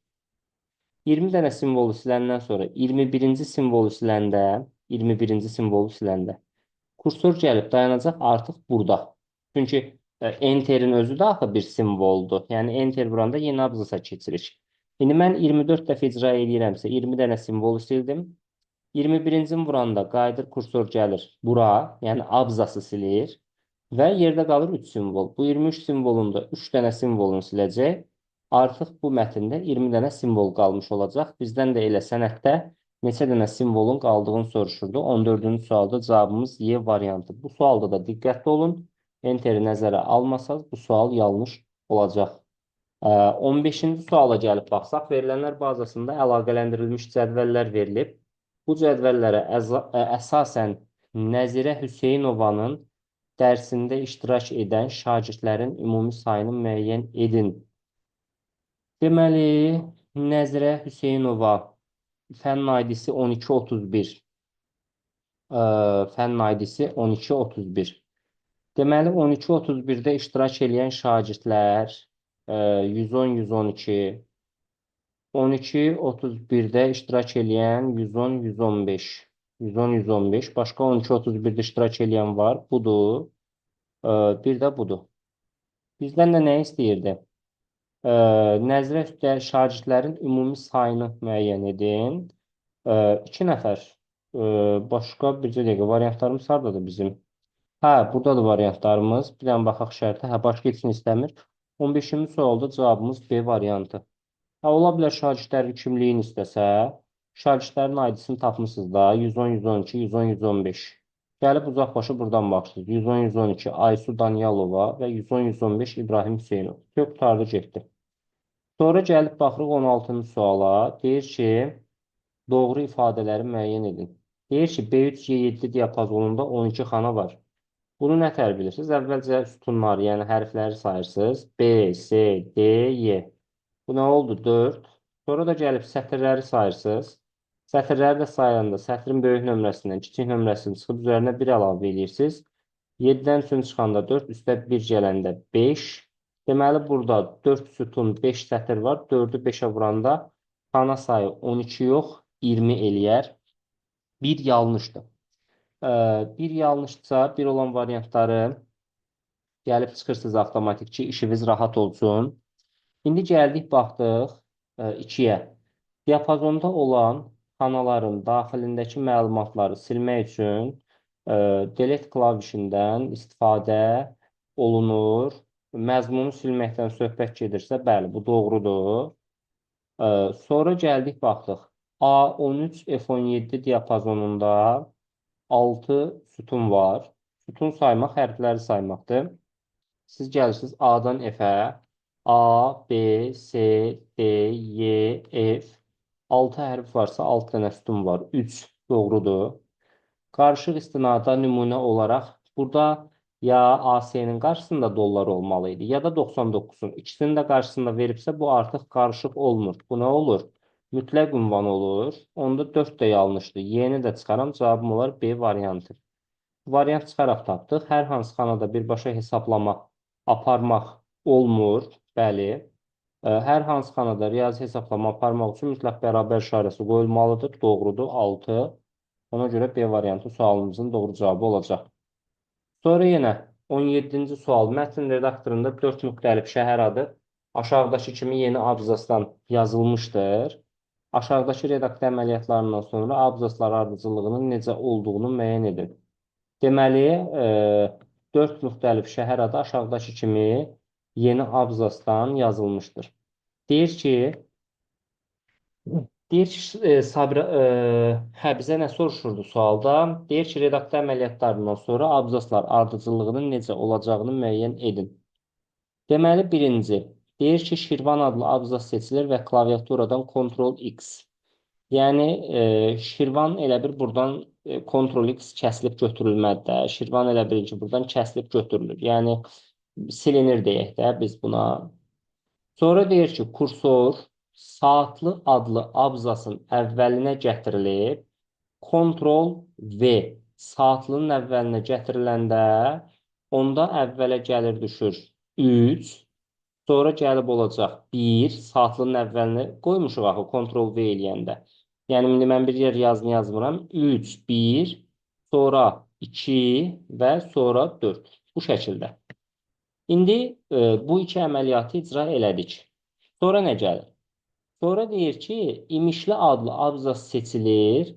20 dənə simvolu siləndən sonra 21-ci simvolu siləndə, 21-ci simvolu siləndə kursor gəlib dayanacaq artıq burada. Çünki Enter'in özü də axı bir simvoldur. Yəni Enter vuranda yeni abzasa keçirik. İndi mən 24 dəfə icra edirəmsə 20 dənə simvolu sildim. 21-ci vuranda qayıdır kursor gəlir bura, yəni abzası silir və yerdə qalır 3 simvol. Bu 23 simvolunda 3 dənə simvolunu siləcək. Artıq bu mətndə 20 dənə simvol qalmış olacaq. Bizdən də elə sənəddə neçə dənə simvolun qaldığını soruşurdu. 14-cü sualda cavabımız Y variantı. Bu sualda da diqqətli olun. Enteri nəzərə almasaq, bu sual yanlış olacaq. 15-ci suala gəlib baxsaq, verilənlər bazasında əlaqələndirilmiş cədvəllər verilib. Bu cədvəllərə əsasən Nəzirə Hüseynovanın dərsində iştirak edən şagirdlərin ümumi sayını müəyyən edin. Deməli, Nəzirə Hüseynova fənn aidisi 1231. Fənn aidisi 1231. Deməli, 1231-də iştirak edən şagirdlər 110-112, 12-31-də iştirak edən 110-115, 110-115, başqa 12-31-də iştirak edən var, budur, bir də budur. Bizdən də nə istəyirdi? Nəzirə üstə şagirdlərin ümumi sayını müəyyən edin. 2 nəfər, başqa bircə dəqiqə, variantlarımız haradadır bizim? Hə, buradadır variantlarımız. Bir dənə baxaq şərtə. Hə, başqa üçün istəmir. 15-ci sualda cavabımız B variantı. Hə, ola bilər şagirdlərin kimliyini istəsə, şagirdlərin aidisini tapmışsınız da. 110, 112, 110, 115. Gəlib uzaqbaşı buradan baxırsınız. 110, 112 Aysu Danyalova və 110, 115 İbrahim Hüseynov. Çox qutardı getdi. Sonra gəlib baxırıq 16-cı suala. Deyir ki, doğru ifadələri müəyyən edin. Deyir ki, B3-Y7 diapazonunda 12 xana var. Bunu nə tər bilirsiniz? Əvvəlcə sütunları, yəni hərfləri sayırsınız. B, S, D, Y. Bu nə oldu? 4. Sonra da gəlib sətirləri sayırsınız. Sətirləri də sayanda sətrin böyük nömrəsindən kiçik nömrəsini çıxıb üzərinə 1 əlavə edirsiniz. 7-dən 3 çıxanda 4, üstə 1 gələndə 5. Deməli, burada 4 sütun 5 sətir var. 4-ü 5-ə vuranda xana sayı 12 yox, 20 eləyər. 1 yanlışdır. 1 yanlışdırsa, 1 olan variantları gəlib çıxırsınız avtomatik ki, işiniz rahat olsun. İndi gəldik, baxdıq 2-yə. Diapazonda olan xanaların daxilindəki məlumatları silmək üçün delete klavişindən istifadə olunur. Məzmunu silməkdən söhbət gedirsə, bəli, bu doğrudur. Sonra gəldik, baxdıq. A13, F17 diapazonunda 6 sütun var. Sütun saymaq hərfləri saymaqdır. Siz gəlirsiniz A-dan F-ə. A, B, C, D, Y, F. 6 hərf varsa 6 dənə sütun var. 3 doğrudur. Qarışıq istinada nümunə olaraq burada ya AC-nin qarşısında dollar olmalı idi, ya da 99-un. İkisinin də qarşısında veribsə, bu artıq qarışıq olmur. Bu nə olur? Mütləq ünvan olur. Onda 4 də yanlışdır. Y-ni də çıxaram, cavabım olar B variantı. Variant çıxaraq tapdıq. Hər hansı xanada birbaşa hesablama aparmaq olmur. Bəli. Hər hansı xanada riyazi hesablama aparmaq üçün mütləq bərabər işarəsi qoyulmalıdır. Doğrudur. 6. Ona görə B variantı sualımızın doğru cavabı olacaq. Sonra yenə 17-ci sual. Mətn redaktorunda 4 müxtəlif şəhər adı aşağıdakı kimi yeni abzasdan yazılmışdır. Aşağıdakı redaksiya əməliyyatlarından sonra abzaslar ardıcıllığının necə olduğunu müəyyən edin. Deməli, 4 müxtəlif şəhər adı aşağıdakı kimi yeni abzasdan yazılmışdır. Deyir ki, Sabira, bizə nə soruşurdu sualda? Deyir ki, redaksiya əməliyyatlarından sonra abzaslar ardıcıllığının necə olacağını müəyyən edin. Deməli, birinci, deyir ki, Şirvan adlı abzas seçilir və klaviaturadan Ctrl-X. Yəni, Şirvan elə bir buradan Ctrl-X kəsilib götürülməlidir. Şirvan elə bir ki, buradan kəsilib götürülür. Yəni, silinir deyək də biz buna. Sonra deyir ki, kursor saatlı adlı abzasın əvvəlinə gətirilib, Ctrl-V saatlının əvvəlinə gətiriləndə onda əvvələ gəlir düşür 3, sonra gəlib olacaq 1, saatlının əvvəlinə qoymuşuq axı Ctrl-V eləyəndə. Yəni, indi mən bir yer yazmıram. 3, 1, sonra 2 və sonra 4. Bu şəkildə. İndi bu iki əməliyyatı icra elədik. Sonra nə gəlir? Sonra deyir ki, imişli adlı abzas seçilir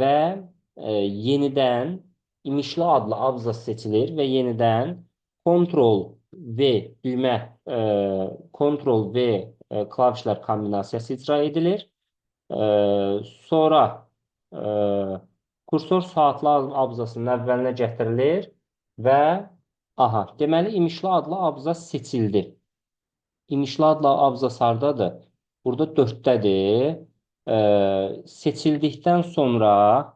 və yenidən imişli adlı abzas seçilir və yenidən Ctrl-V düymə Ctrl-V klavişlər kombinasiyası icra edilir. Sonra kursor saatlı abzasının əvvəlinə gətirilir və deməli, imişli adlı abzas seçildi. İmişli adlı abzas hardadır? Burada 4-dədir. Seçildikdən sonra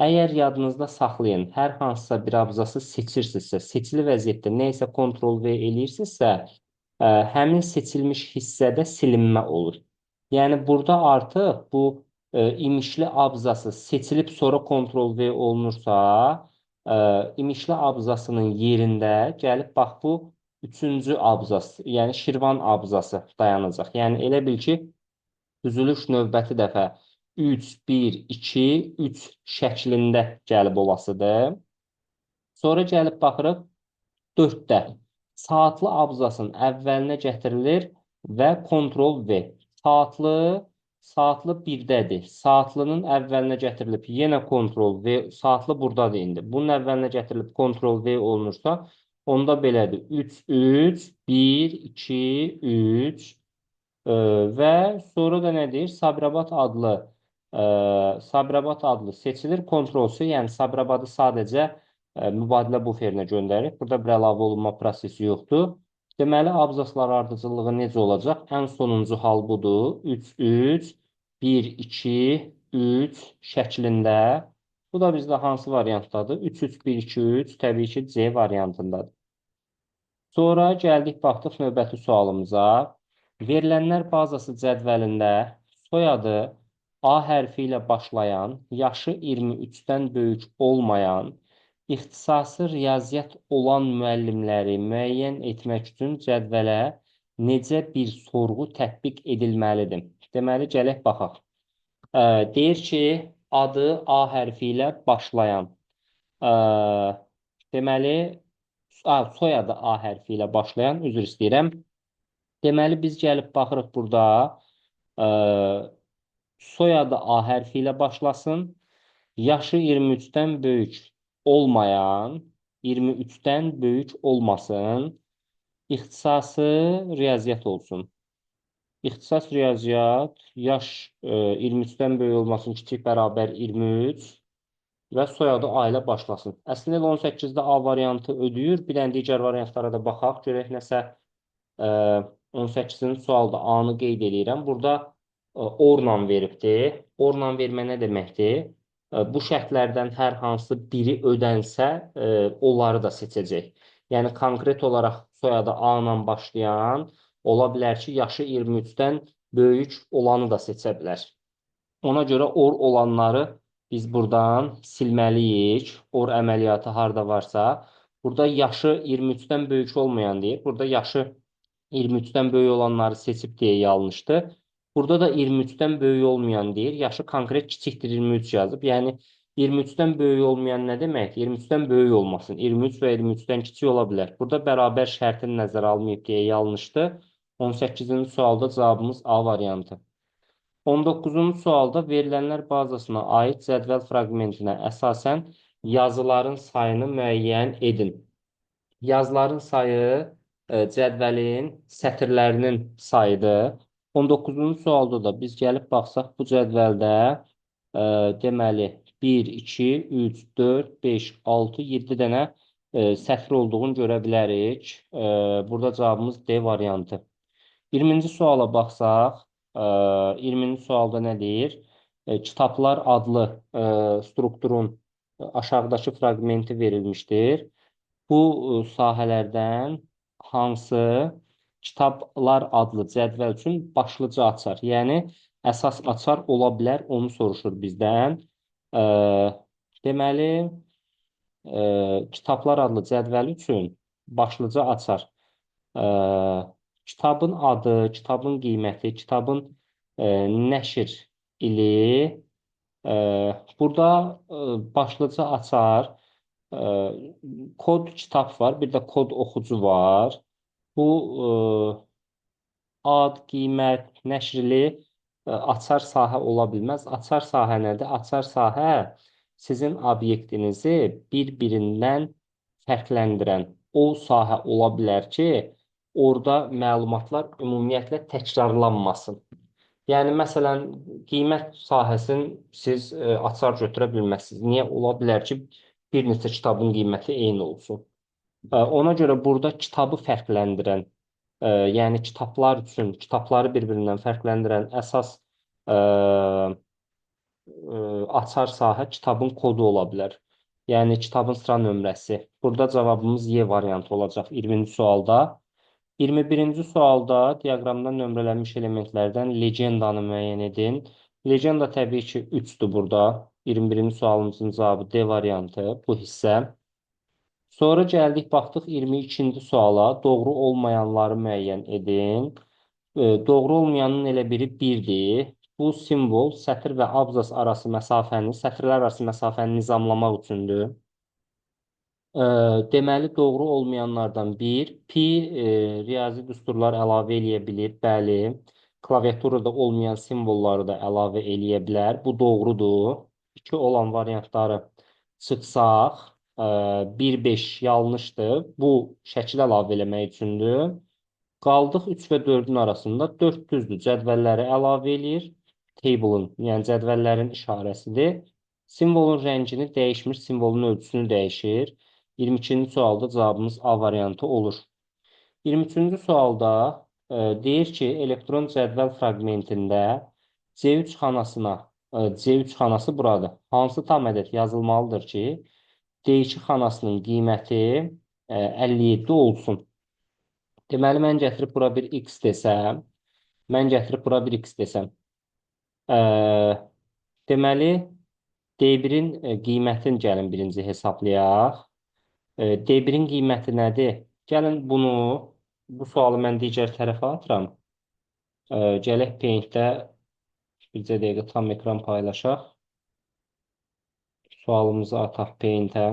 əgər yadınızda saxlayın, hər hansısa bir abzası seçirsinizsə, seçili vəziyyətdə nə isə Ctrl-V eləyirsinizsə, həmin seçilmiş hissədə silinmə olur. Yəni, burada artıq bu imişli abzası seçilib sonra Ctrl-V olunursa, imişli abzasının yerində gəlib, bax, bu 3-cü abzas, yəni Şirvan abzası dayanacaq. Yəni, elə bil ki, düzülüş növbəti dəfə 3, 1, 2, 3 şəklində gəlib olasıdır. Sonra gəlib baxırıq 4-də saatlı abzasın əvvəlinə gətirilir və Ctrl-V. Saatlı 1-dədir. Saatlının əvvəlinə gətirilib, yenə Ctrl-V, saatlı buradadır indi. Bunun əvvəlinə gətirilib Ctrl-V olunursa, onda belədir. 3, 3, 1, 2, 3 və sonra da nədir? Sabirabad adlı seçilir. Ctrl-C, yəni Sabirabadı sadəcə mübadilə buferinə göndərir. Burada bir əlavə olunma prosesi yoxdur. Deməli, abzaslar ardıcıllığı necə olacaq? Ən sonuncu hal budur. 3, 3, 1, 2, 3 şəklində. Bu da bizdə hansı variantdadır? 3, 3, 1, 2, 3 təbii ki, C variantındadır. Sonra gəldik, baxdıq növbəti sualımıza. Verilənlər bazası cədvəlində soyadı A hərfi ilə başlayan, yaşı 23-dən böyük olmayan, ixtisası riyaziyyat olan müəllimləri müəyyən etmək üçün cədvələ necə bir sorğu tətbiq edilməlidir? Deməli, gələk baxaq. Deyir ki, adı A hərfi ilə başlayan. Ə, deməli, soyadı A hərfi ilə başlayan, üzr istəyirəm. Deməli, biz gəlib baxırıq burada. Ə, soyadı A hərfi ilə başlasın. Yaşı 23-dən böyük olmayan, 23-dən böyük olmasın. İxtisası riyaziyyat olsun. İxtisas riyaziyyat, yaş 23-dən böyük olmasın, kiçik bərabər 23 və soyadı A ilə başlasın. Əslində 18-də A variantı ödəyir. Bir dənə digər variantlara da baxaq. Görək nəsə 18-ci sualda A-nı qeyd edirəm. Burada orla veribdir. Orla vermə nə deməkdir? Bu şərtlərdən hər hansı biri ödənsə, onları da seçəcək. Yəni, konkret olaraq soyadı A ilə başlayan, ola bilər ki, yaşı 23-dən böyük olanı da seçə bilər. Ona görə or olanları biz buradan silməliyik. Or əməliyyatı harada varsa. Burada yaşı 23-dən böyük olmayan deyir. Burada yaşı 23-dən böyük olanları seçib deyə yanlışdır. Burada da 23-dən böyük olmayan deyir. Yaşı konkret kiçikdir 23 yazıb. Yəni 23-dən böyük olmayan nə deməkdir? 23-dən böyük olmasın. 23 və 23-dən kiçik ola bilər. Burada bərabər şərtini nəzərə almayıb deyə yanlışdır. 18-ci sualda cavabımız A variantı. 19-cu sualda verilənlər bazasına aid cədvəl fraqmentinə əsasən yazıların sayını müəyyən edin. Yazıların sayı cədvəlin sətirlərinin sayıdır. 19-cu sualda da biz gəlib baxsaq bu cədvəldə deməli 1, 2, 3, 4, 5, 6, 7 dənə sətr olduğunu görə bilərik. Burada cavabımız D variantı. 20-ci suala baxsaq, 20-ci sualda nə deyir? Kitablar adlı strukturun aşağıdakı fraqmenti verilmişdir. Bu sahələrdən hansı kitablar adlı cədvəl üçün başlıca açar? Yəni, əsas açar ola bilər, onu soruşur bizdən. Deməli, kitablar adlı cədvəl üçün başlıca açar. Kitabın adı, kitabın qiyməti, kitabın nəşr ili. Burada başlıca açar. Kod kitab var, bir də kod oxucu var. Bu ad, qiymət, nəşrli açar sahə ola bilməz. Açar sahə nədir? Açar sahə sizin obyektinizi bir-birindən fərqləndirən o sahə ola bilər ki, orada məlumatlar ümumiyyətlə təkrarlanmasın. Yəni, məsələn, qiymət sahəsini siz açar götürə bilməzsiniz. Niyə? Ola bilər ki, bir neçə kitabın qiyməti eyni olsun. Ona görə burada kitabı fərqləndirən, yəni kitablar üçün kitabları bir-birindən fərqləndirən əsas açar sahə kitabın kodu ola bilər. Yəni kitabın sıra nömrəsi. Burada cavabımız Y variantı olacaq 20-ci sualda. 21-ci sualda diaqramda nömrələnmiş elementlərdən legendanı müəyyən edin. Legenda təbii ki 3-dür burada. 21-ci sualımızın cavabı D variantı bu hissə. Sonra gəldik, baxdıq 22-ci suala. Doğru olmayanları müəyyən edin. Doğru olmayanın elə biri 1-dir. Bu simvol sətr və abzas arası məsafəni, sətrlər arası məsafəni nizamlamaq üçündür. Deməli, doğru olmayanlardan bir, pi riyazi düsturlar əlavə eləyə bilir, bəli. Klaviaturada olmayan simvolları da əlavə eləyə bilər. Bu doğrudur. 2 olan variantları çıxsaq, 1-5 yanlışdır. Bu şəkil əlavə eləmək üçündür. Qaldıq 3 və 4-ün arasında 4 düzdür. Cədvəlləri əlavə eləyir. Table'ın, yəni cədvəllərin işarəsidir. Simvolun rəngini dəyişmir, simvolun ölçüsünü dəyişir. 22-ci sualda cavabımız A variantı olur. 23-cü sualda deyir ki, elektron cədvəl fraqmentində C3 xanasına, C3 xanası buradır. Hansı tam ədəd yazılmalıdır ki, D2 xanasının qiyməti 57 olsun. Deməli, mən gətirib bura bir x desəm, Ə, deməli, D1-in qiymətini gəlin birinci hesablayaq. D1-in qiyməti nədir? Gəlin bunu, bu sualı mən digər tərəfə atıram. Gələk Paint-də bircə dəqiqə tam ekran paylaşaq. Sualımızı ataq Paint-ə.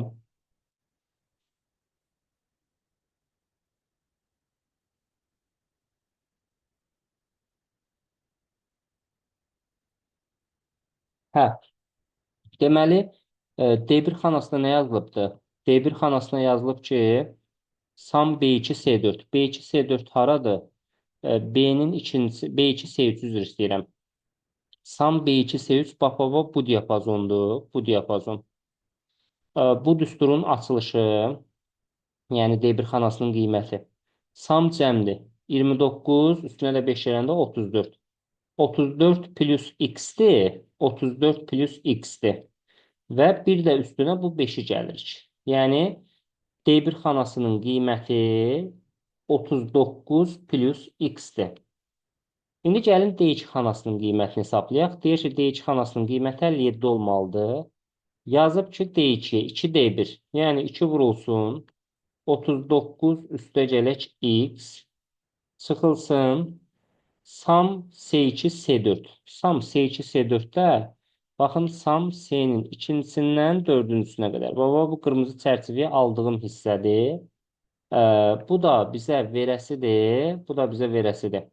Hə, deməli, D1 xanasında nə yazılıbdır? D1 xanasına yazılıb ki, SAM B2C4. B2C4 haradır? B-nin ikincisi, B2C3 üzr istəyirəm. SAM B2C3 bax, bu diapazondur, bu diapazon. Bu düsturun açılışı, yəni D1 xanasının qiyməti. SAM cəmdir. 29, üstünə də 5 eləndə 34. 34 plus x-dir. 34 plus x-dir. Və bir də üstünə bu 5-i gəlirik. Yəni, D1 xanasının qiyməti 39 plus x-dir. İndi gəlin D2 xanasının qiymətini hesablayaq. Deyir ki, D2 xanasının qiyməti 57 olmalıdır. Yazıb ki, D2, 2 D1. Yəni, 2 vurulsun. 39 üstə gələk x çıxılsın. SAM S2 S4. SAM S2 S4-də baxın SAM S-nin ikincisindən dördüncüsünə qədər. Baba, bu qırmızı çərçivəyə aldığım hissədir. Bu da bizə verəsidir. Bu da bizə verəsidir.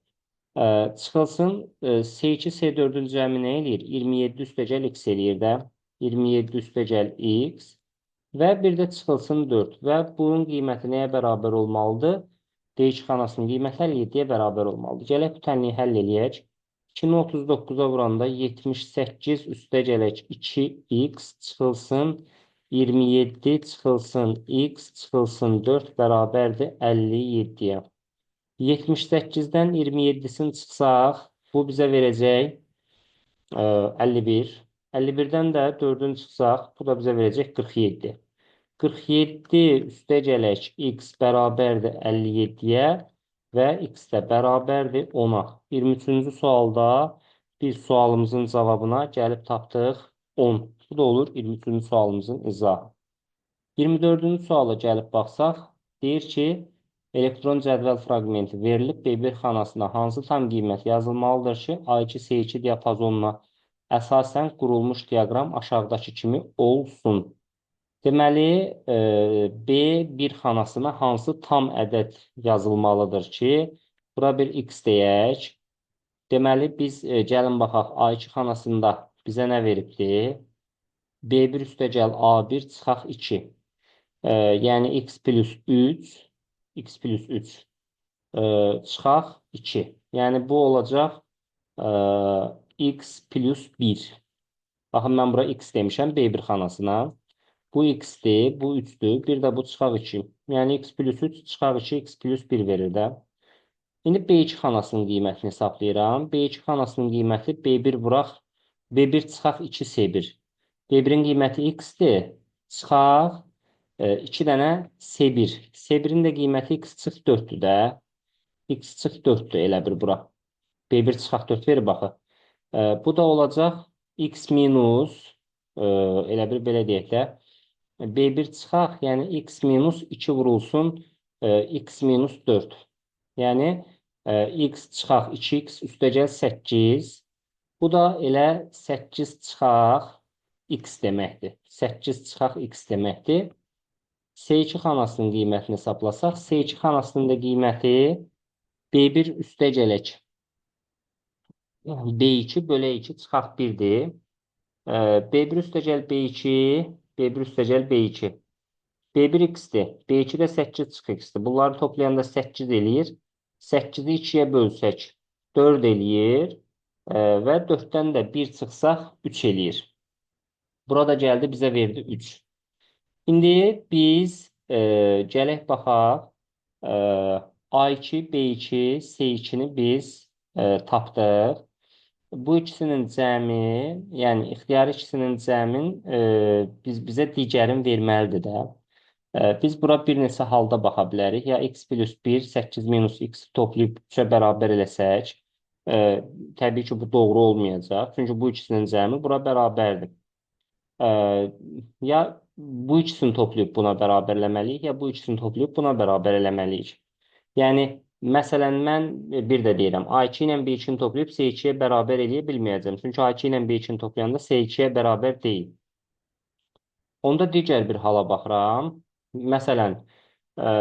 Çıxılsın S2 S4-ün cəmi nə eləyir? 27 üstəgəl x eləyir də. 27 üstəgəl x. Və bir də çıxılsın 4. Və bunun qiyməti nəyə bərabər olmalıdır? D2 xanasının qiyməti 57-yə bərabər olmalıdır. Gələk bu tənliyi həll eləyək. 2-ni 39-a vuranda 78 üstə gələk 2x çıxılsın 27 çıxılsın x çıxılsın 4 bərabərdir 57-yə. 78-dən 27-sini çıxsaq, bu bizə verəcək 51. 51-dən də 4-ünü çıxsaq, bu da bizə verəcək 47. 47 üstə gələk x bərabərdir 57-yə və x də bərabərdir 10-a. 23-cü sualda biz sualımızın cavabına gəlib tapdıq 10. Bu da olur 23-cü sualımızın izahı. 24-cü suala gəlib baxsaq, deyir ki, elektron cədvəl fraqmenti verilib B1 xanasına hansı tam qiymət yazılmalıdır ki, A2, S2 diapazonuna əsasən qurulmuş diaqram aşağıdakı kimi olsun. Deməli, B1 xanasına hansı tam ədəd yazılmalıdır ki, bura bir x deyək. Deməli, biz gəlin baxaq, A2 xanasında bizə nə veribdir? B1 üstəgəl A1 çıxaq 2. Yəni, x plus 3 çıxaq 2. Yəni, bu olacaq x plus 1. Baxın, mən bura x demişəm B1 xanasına. Bu x-dir, bu 3-dür. Bir də bu çıxaq 2. Yəni, x plus 3 çıxaq 2, x plus 1 verir də. İndi B2 xanasının qiymətini hesablayıram. B2 xanasının qiyməti B1 vuraq. B1 çıxaq 2 S1. B1-in qiyməti x-dir. Çıxaq 2 dənə S1. S1-in də qiyməti x çıx 4-dür də. X çıx 4-dür elə bir bura. B1 çıxaq 4 verir baxı. Bu da olacaq x minus elə bir belə deyək də. B1 çıxaq, yəni x minus 2 vurulsun x minus 4. Yəni x çıxaq 2x üstəgəl 8. Bu da elə 8 çıxaq x deməkdir. 8 çıxaq x deməkdir. S2 xanasının qiymətini hesablasaq, S2 xanasının da qiyməti B1 üstəgələk B2 bölə 2 çıxaq 1-dir. B1 üstəgəl B2, B1 üstəgəl B2. B1 x-dir. B2 də 8 çıx x-dir. Bunları toplayanda 8 eləyir. 8-i 2-yə bölsək 4 eləyir. Və 4-dən də 1 çıxsaq 3 eləyir. Burada gəldi, bizə verdi 3. İndi biz gələk baxaq. A2, B2, S2-ni biz tapdıq. Bu ikisinin cəmi, yəni ixtiyari ikisinin cəmin bizə digərin verməlidir də. Biz bura bir neçə halda baxa bilərik. Ya x plus 1, 8 minus x toplayıb 3-ə bərabər eləsək. E, təbii ki, bu doğru olmayacaq. Çünki bu ikisinin cəmi bura bərabərdir. E, ya bu ikisini toplayıb buna bərabərləməliyik, ya bu ikisini toplayıb buna bərabər eləməliyik. Yəni, məsələn, mən bir də deyirəm, A2 ilə B2-ni toplayıb C2-yə bərabər eləyə bilməyəcəm. Çünki A2 ilə B2-ni toplayanda C2-yə bərabər deyil. Onda digər bir hala baxıram. Məsələn, ə,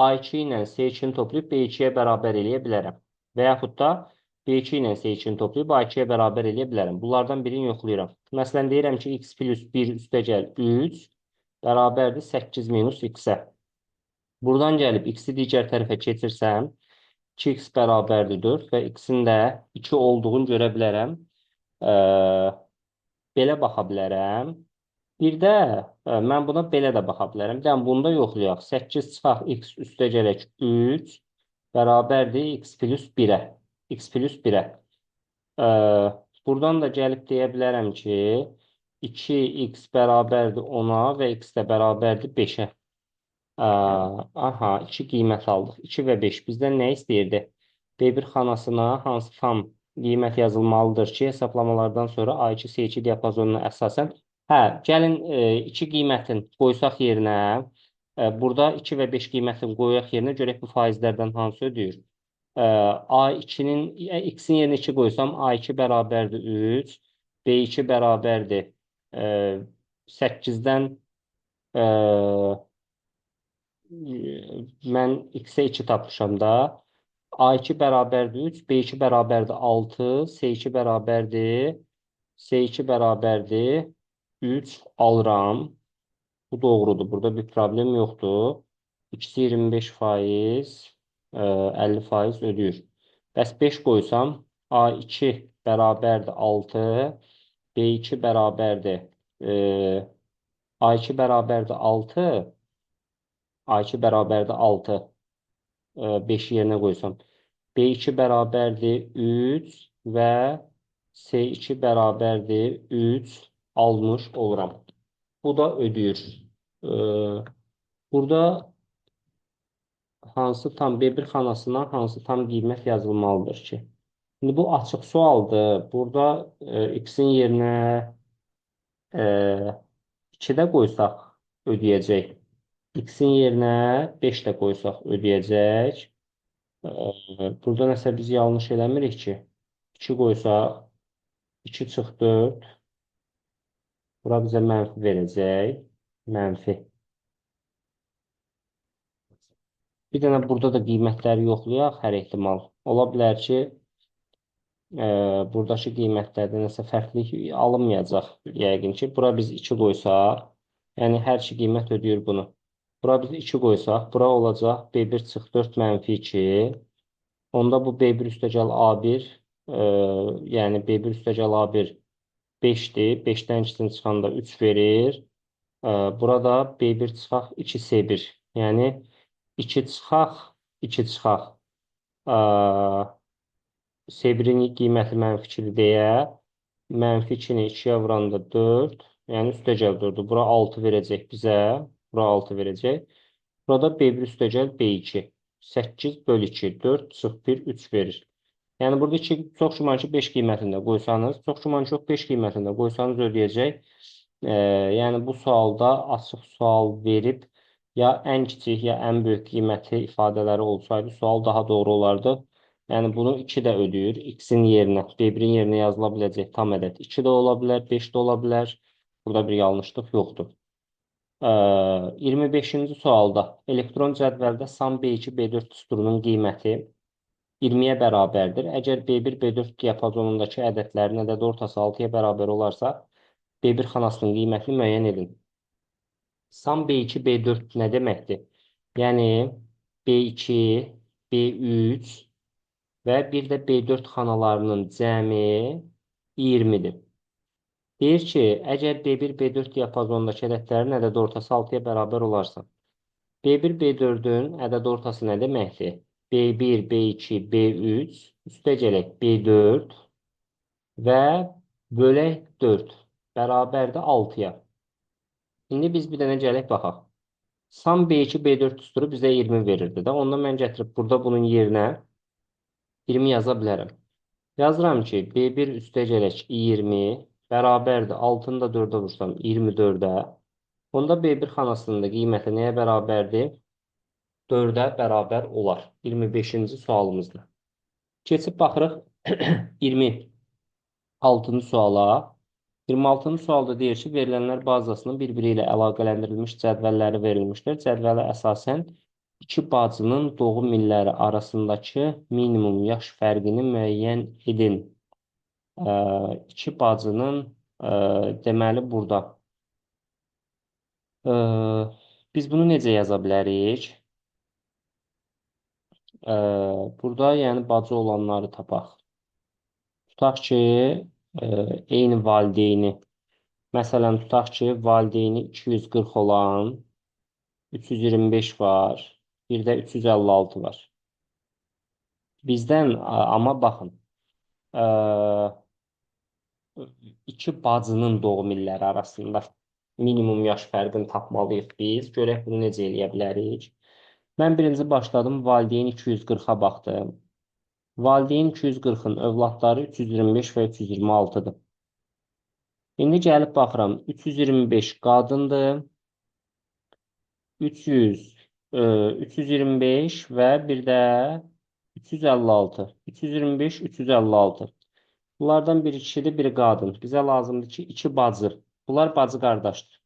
A2 ilə C2-ni toplayıb B2-yə bərabər eləyə bilərəm. Və yaxud da B2 ilə C2-ni toplayıb A2-yə bərabər eləyə bilərəm. Bunlardan birini yoxlayıram. Məsələn, deyirəm ki, x plus 1 üstəgəl 3 bərabərdir 8 minus x-ə. Buradan gəlib x-i digər tərəfə keçirsəm, 2x bərabərdir 4 və x-in də 2 olduğunu görə bilərəm. Ə, belə baxa bilərəm. Bir də mən buna belə də baxa bilərəm. Bir dənə bunu da yoxlayaq. 8 çıxaq x üstə gələk 3 bərabərdir x plus 1-ə. X plus 1-ə. Buradan da gəlib deyə bilərəm ki, 2x bərabərdir 10-a və x də bərabərdir 5-ə. Aha, 2 qiymət aldıq. 2 və 5 bizdən nə istəyirdi? B1 xanasına hansı tam qiymət yazılmalıdır ki, hesablamalardan sonra A2, C2 diapazonuna əsasən. Hə, gəlin 2 qiymətin qoysaq yerinə. Burada 2 və 5 qiymətini qoyaq yerinə görək bu faizlərdən hansı ödəyir. A2-nin, x-in yerinə 2 qoysam, A2 bərabərdir 3, B2 bərabərdir 8-dən mən x-ə 2 tapmışam da. A2 bərabərdir 3, B2 bərabərdir 6, C2 bərabərdir C2 bərabərdir 3 alıram. Bu doğrudur. Burada bir problem yoxdur. İkisi 25%, 50% ödəyir. Bəs 5 qoysam, A2 bərabərdir 6, B2 bərabərdir A2 bərabərdir 6, A2 bərabərdir 6, 5-i yerinə qoysam. B2 bərabərdir 3 və C2 bərabərdir 3 almış oluram. Bu da ödəyir. Burada hansı tam B1 xanasına hansı tam qiymət yazılmalıdır ki? Şimdi bu açıq sualdır. Burada x-in yerinə 2-də qoysaq ödəyəcək. X-in yerinə 5 də qoysaq ödəyəcək. Burada nəsə biz yanlış eləmirik ki. 2 qoysaq 2 çıx 4. Bura bizə mənfi verəcək. Mənfi. Bir dənə burada da qiymətləri yoxlayaq hər ehtimal. Ola bilər ki, buradakı qiymətlərdə nəsə fərqlilik alınmayacaq yəqin ki. Bura biz 2 qoysaq, yəni hər iki qiymət ödəyir bunu. Bura biz 2 qoysaq, bura olacaq B1 çıx 4 mənfi 2. Onda bu B1 üstəgəl A1, yəni B1 üstəgəl A1 5-dir. 5-dən 2-sini çıxanda 3 verir. Burada B1 çıxaq 2C1. Yəni 2 çıxaq, 2 çıxaq. C1-in qiyməti mənfi 2-dir deyə, mənfi 2-ni 2-yə vuranda 4, yəni üstəgəl 4-dür. Bura 6 verəcək bizə, bura 6 verəcək. Burada B1 üstəgəl B2, 8 bölü 2, 4 çıx 1, 3 verir. Yəni burada çox güman ki, 5 qiymətində qoysanız, çox güman ki, 5 qiymətində qoysanız ödəyəcək. Yəni bu sualda açıq sual verib, ya ən kiçik, ya ən böyük qiyməti ifadələri olsaydı, sual daha doğru olardı. Yəni bunu 2 də ödəyir. X-in yerinə, B1-in yerinə yazıla biləcək tam ədəd 2 də ola bilər, 5 də ola bilər. Burada bir yanlışlıq yoxdur. 25-ci sualda elektron cədvəldə sam B2, B4 düsturunun qiyməti 20-yə bərabərdir. Əgər B1, B4 diapazonundakı ədədlərin ədəd ortası 6-ya bərabər olarsa, B1 xanasının qiymətini müəyyən edin. Sam B2, B4 nə deməkdir? Yəni B2, B3 və bir də B4 xanalarının cəmi 20-dir. Deyir ki, əgər B1, B4 diapazondakı ədədlərin ədəd ortası 6-ya bərabər olarsa, B1, B4-ün ədəd ortası nə deməkdir? B1, B2, B3 üstə gələk B4 və bölək 4 bərabərdir 6-ya. İndi biz bir dənə gələk baxaq. Sam B2, B4 düsturu bizə 20 verirdi də. Ondan mən gətirib burada bunun yerinə 20 yaza bilərəm. Yazıram ki, B1 üstəgələk 20 bərabərdir. Altını da 4-ə vursam 24-ə. Onda B1 xanasının da qiyməti nəyə bərabərdir? 4-ə bərabər olar. 25-ci sualımızda. Keçib baxırıq 26-cı suala. 26-cı sualda deyir ki, verilənlər bazasının bir-biri ilə əlaqələndirilmiş cədvəlləri verilmişdir. Cədvələ əsasən iki bacının doğum illəri arasındakı minimum yaş fərqini müəyyən edin. İki bacının deməli burada ə, biz bunu necə yaza bilərik? Burada yəni bacı olanları tapaq. Tutaq ki, eyni valideyni, məsələn, tutaq ki, valideyni 240 olan 325 var, bir də 356 var. Bizdən, amma baxın, ə, iki bacının doğum illəri arasında minimum yaş fərqini tapmalıyıq biz. Görək bunu necə eləyə bilərik. Mən birinci başladım, valideyn 240-a baxdım. Valideyn 240-ın övladları 325 və 326-dır. İndi gəlib baxıram, 325 qadındır, 300, 325 və bir də 356. 325, 356. Bunlardan biri kişidir, biri qadın. Bizə lazımdır ki, iki bacı. Bunlar bacı qardaşdır.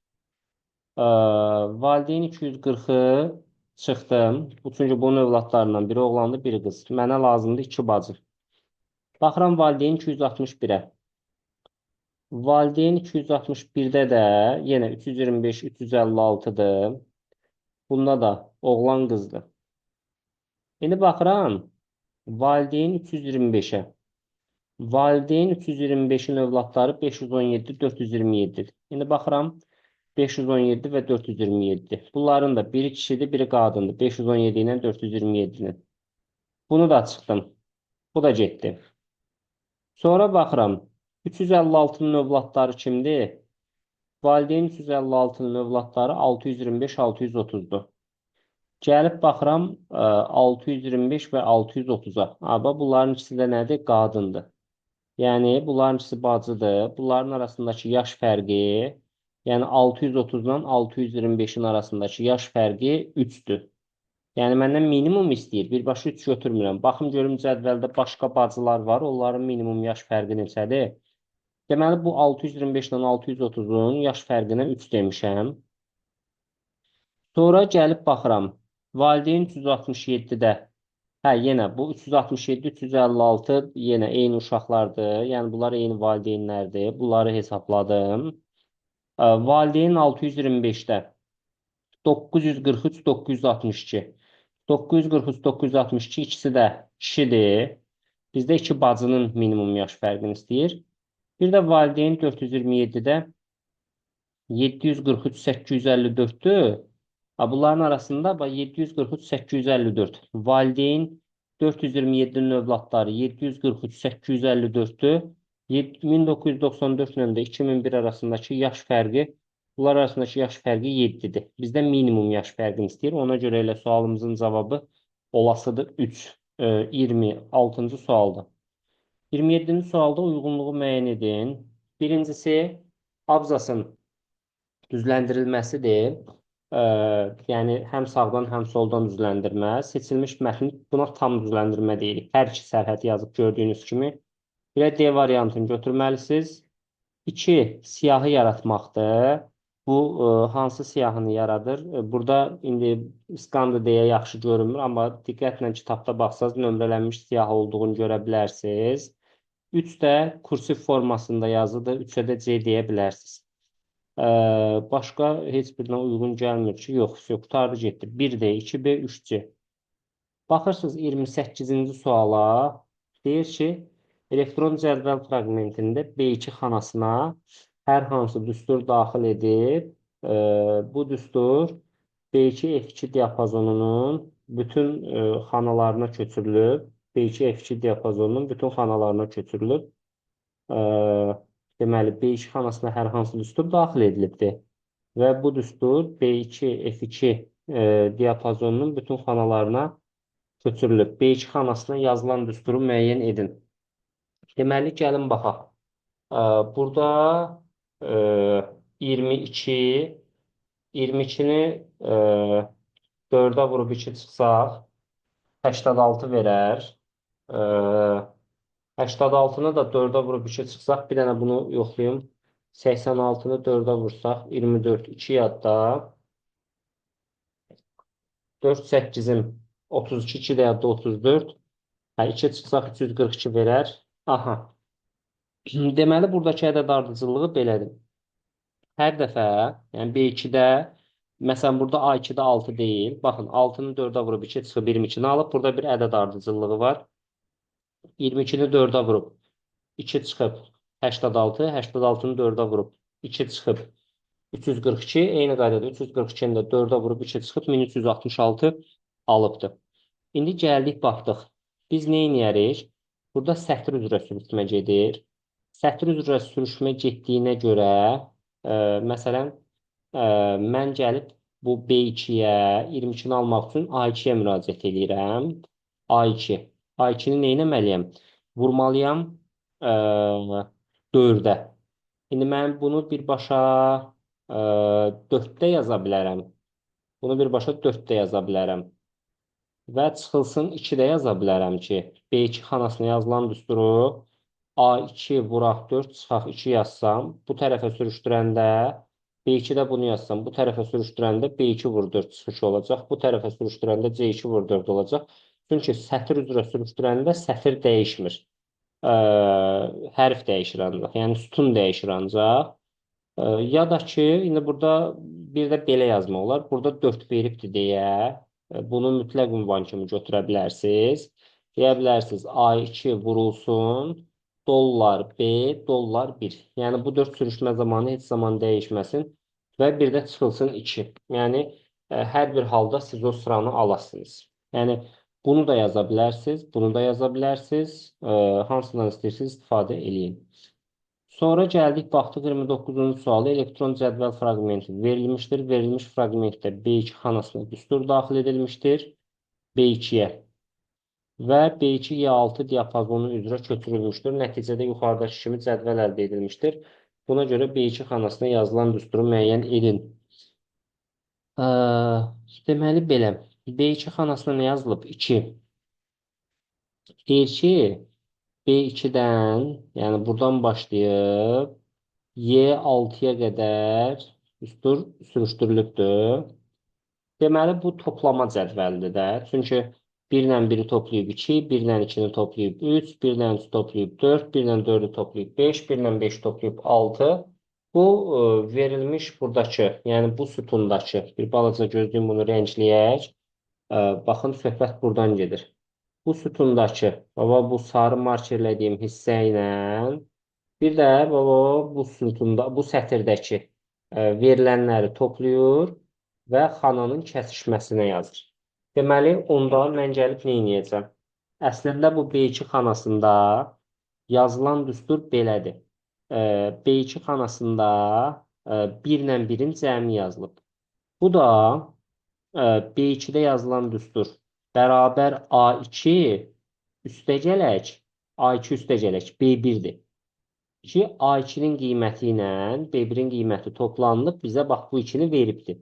Valideyn 240-ı çıxdım. Çünki bunun övladlarından biri oğlandı, biri qız. Mənə lazımdır iki bacı. Baxıram valideyn 261-ə. Valideyn 261-də də yenə 325, 356-dır. Bunda da oğlan qızdır. İndi baxıram valideyn 325-ə. Valideyn 325-in övladları 517, 427-dir. İndi baxıram 517 və 427. Bunların da biri kişidir, biri qadındır. 517 ilə 427-nin. Bunu da çıxdım. Bu da getdi. Sonra baxıram. 356-nın övladları kimdir? Valideyn 356-nın övladları 625, 630-dur. Gəlib baxıram 625 və 630-a. Bunların ikisi də nədir? Qadındır. Yəni, bunların ikisi bacıdır. Bunların arasındakı yaş fərqi, yəni 630-dan 625-in arasındakı yaş fərqi 3-dür. Yəni, məndən minimum istəyir. Birbaşa 3 götürmürəm. Baxım, görüm cədvəldə başqa bacılar var. Onların minimum yaş fərqi neçədir? Deməli, bu 625-dən 630-un yaş fərqinə 3 demişəm. Sonra gəlib baxıram. Valideyn 367-də. Yenə bu 367, 356 yenə eyni uşaqlardır. Yəni, bunlar eyni valideynlərdir. Bunları hesabladım. Valideyn 625-də. 943, 962. 943, 962 ikisi də kişidir. Bizdə iki bacının minimum yaş fərqini istəyir. Bir də valideyn 427-də 743, 854-dür. Bunların arasında 743, 854. Valideyn 427-nin övladları 743, 854-dür. 1994 ilə də 2001 arasındakı yaş fərqi, bunlar arasındakı yaş fərqi 7-dir. Bizdə minimum yaş fərqini istəyir. Ona görə elə sualımızın cavabı olasıdır 3. 26-cı sualda. 27-ci sualda uyğunluğu müəyyən edin. Birincisi, abzasın düzləndirilməsidir. Yəni, həm sağdan, həm soldan düzləndirmə. Seçilmiş mətn buna tam düzləndirmə deyirik. Hər iki sərhəd yazıb gördüyünüz kimi. Bir də D variantını götürməlisiniz. 2. Siyahı yaratmaqdır. Bu, hansı siyahını yaradır? Burada indi skandı deyə yaxşı görünmür, amma diqqətlə kitabda baxsanız nömrələnmiş siyahı olduğunu görə bilərsiniz. 3 də kursiv formasında yazıdır. 3-ə də C deyə bilərsiniz. Başqa heç birinə uyğun gəlmir ki, yox, qurtardı getdi. 1D, 2B, 3C. Baxırsınız 28-ci suala. Deyir ki, elektron cədvəl fraqmentində B2 xanasına hər hansı düstur daxil edib, bu düstur B2 F2 diapazonunun bütün xanalarına köçürülüb. B2 F2 diapazonunun bütün xanalarına köçürülüb. Deməli, B2 xanasına hər hansı düstur daxil edilibdir. Və bu düstur B2, F2 diapazonunun bütün xanalarına köçürülüb. B2 xanasına yazılan düsturu müəyyən edin. Deməli, gəlin baxaq. Burada e, 22, 22-ni 4-ə vurub 2 çıxsaq, 86 verər. E, 86-nı da 4-ə vurub 2 çıxsaq, bir dənə bunu yoxlayım. 86-nı 4-ə vursaq, 24, 2 yadda. 4, 8-im 32, 2 də yadda 34. Hə, 2 çıxsaq 342 verər. Aha. Deməli, buradakı ədəd ardıcıllığı belədir. Hər dəfə, yəni B2-də, məsələn, burada A2-də 6 deyil. Baxın, 6-nı 4-ə vurub 2 çıxıb 22-ni alıb. Burada bir ədəd ardıcıllığı var. 22-ni 4-ə vurub 2 çıxıb 86, 86-nı 4-ə vurub 2 çıxıb 342, eyni qaydada 342-ni də 4-ə vurub 2 çıxıb 1366 alıbdır. İndi gəldik, baxdıq. Biz nə edərik? Burada sətr üzrə sürüşmə gedir. Sətr üzrə sürüşmə getdiyinə görə, məsələn, mən gəlib bu B2-yə 22-ni almaq üçün A2-yə müraciət edirəm. A2. A2-ni nə etməliyəm? Vurmalıyam 4-ə. İndi mən bunu birbaşa 4-də yaza bilərəm. Bunu birbaşa 4-də yaza bilərəm. Və çıxılsın 2-də yaza bilərəm ki, B2 xanasına yazılan düsturu A2 vuraq 4 çıxaq 2 yazsam, bu tərəfə sürüşdürəndə B2-də bunu yazsam, bu tərəfə sürüşdürəndə B2 vur 4 çıxış olacaq, bu tərəfə sürüşdürəndə C2 vur 4 olacaq. Çünki sətr üzrə sürüşdürəndə sətr dəyişmir. Ə, hərf dəyişir ancaq, yəni sütun dəyişir ancaq. Ya da ki, indi burada bir də belə yazmaq olar. Burada 4 veribdir deyə bunu mütləq ünvan kimi götürə bilərsiniz. Deyə bilərsiniz A2 vurulsun, dollar B, dollar 1. Yəni bu 4 sürüşmə zamanı heç zaman dəyişməsin və bir də çıxılsın 2. Yəni hər bir halda siz o sıranı alasınız. Yəni bunu da yaza bilərsiniz, bunu da yaza bilərsiniz. Hansından istəyirsiniz istifadə eləyin. Sonra gəldik, baxdıq 29-cu sualı. Elektron cədvəl fraqmenti verilmişdir. Verilmiş fraqmentdə B2 xanasına düstur daxil edilmişdir. B2-yə və B2 Y6 diapazonu üzrə köçürülmüşdür. Nəticədə yuxarıdakı kimi cədvəl əldə edilmişdir. Buna görə B2 xanasına yazılan düsturu müəyyən edin. Deməli, belə. B2 xanasına nə yazılıb? 2. Deyir ki, B2-dən, yəni buradan başlayıb, Y6-ya qədər düstur sürüşdürülübdür. Deməli, bu toplama cədvəlidir də. Çünki 1 ilə 1-i toplayıb 2, 1 ilə 2-ni toplayıb 3, 1 ilə 3 toplayıb 4, 1 ilə 4-ü toplayıb 5, 1 ilə 5 toplayıb 6. Bu verilmiş buradakı, yəni bu sütundakı, bir balaca gözlüyüm bunu rəngləyək. Baxın, söhbət buradan gedir. Bu sütundakı, baba bu sarı markerlədiyim hissə ilə bir də baba bu sütunda, bu sətirdəki verilənləri toplayır və xananın kəsişməsinə yazır. Deməli, onda mən gəlib nə edəcəm? Əslində bu B2 xanasında yazılan düstur belədir. B2 xanasında 1 ilə 1-in cəmi yazılıb. Bu da B2-də yazılan düstur bərabər A2 üstəgələk A2 üstəgələk B1-dir. Ki, A2-nin qiyməti ilə B1-in qiyməti toplanılıb bizə bax bu 2-ni veribdir.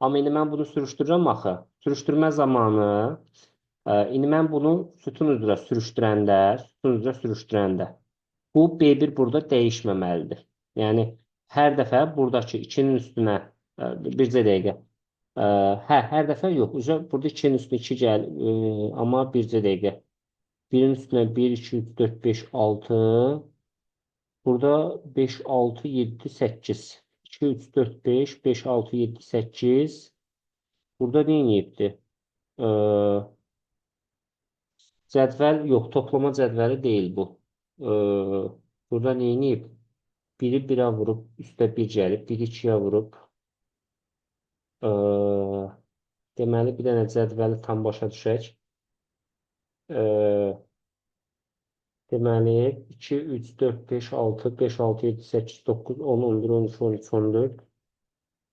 Amma indi mən bunu sürüşdürürəm axı. Sürüşdürmə zamanı indi mən bunu sütun üzrə sürüşdürəndə bu B1 burada dəyişməməlidir. Yəni hər dəfə buradakı 2-nin üstünə bircə dəqiqə. Hər dəfə yox. Burada 2-nin üstünə 2 gəl, amma bircə dəqiqə. 1-in üstünə 1, 2, 3, 4, 5, 6. Burada 5, 6, 7, 8. 2, 3, 4, 5, 5, 6, 7, 8. Burada nə edibdir? Cədvəl yox, toplama cədvəli deyil bu. Burada nə edib? Biri 1-ə vurub, üstə 1 gəlib, 1-i 2-yə vurub. Deməli, bir dənə cədvəli tam başa düşək. Deməli, 2, 3, 4, 5, 6, 5, 6, 7, 8, 9, 10, 11, 12, 13, 14,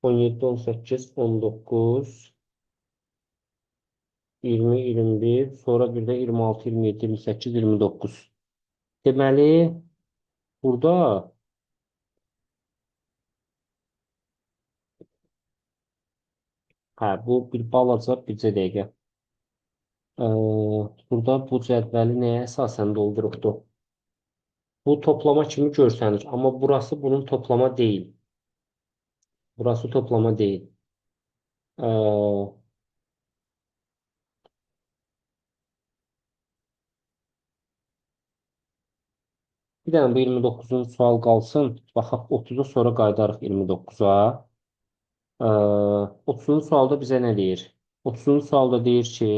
17, 18, 19, 20, 21, sonra bir də 26, 27, 28, 29. Deməli, burada hə, bu bir balaca bircə dəqiqə. Burada bu cədvəli nəyə əsasən doldurubdur? Bu toplama kimi görsənir, amma burası bunun toplama deyil. Burası toplama deyil. Ee, Bir dənə bu 29-cu sual qalsın. Baxaq 30-a sonra qayıdarıq 29-a. 30-cu sualda bizə nə deyir? 30-cu sualda deyir ki,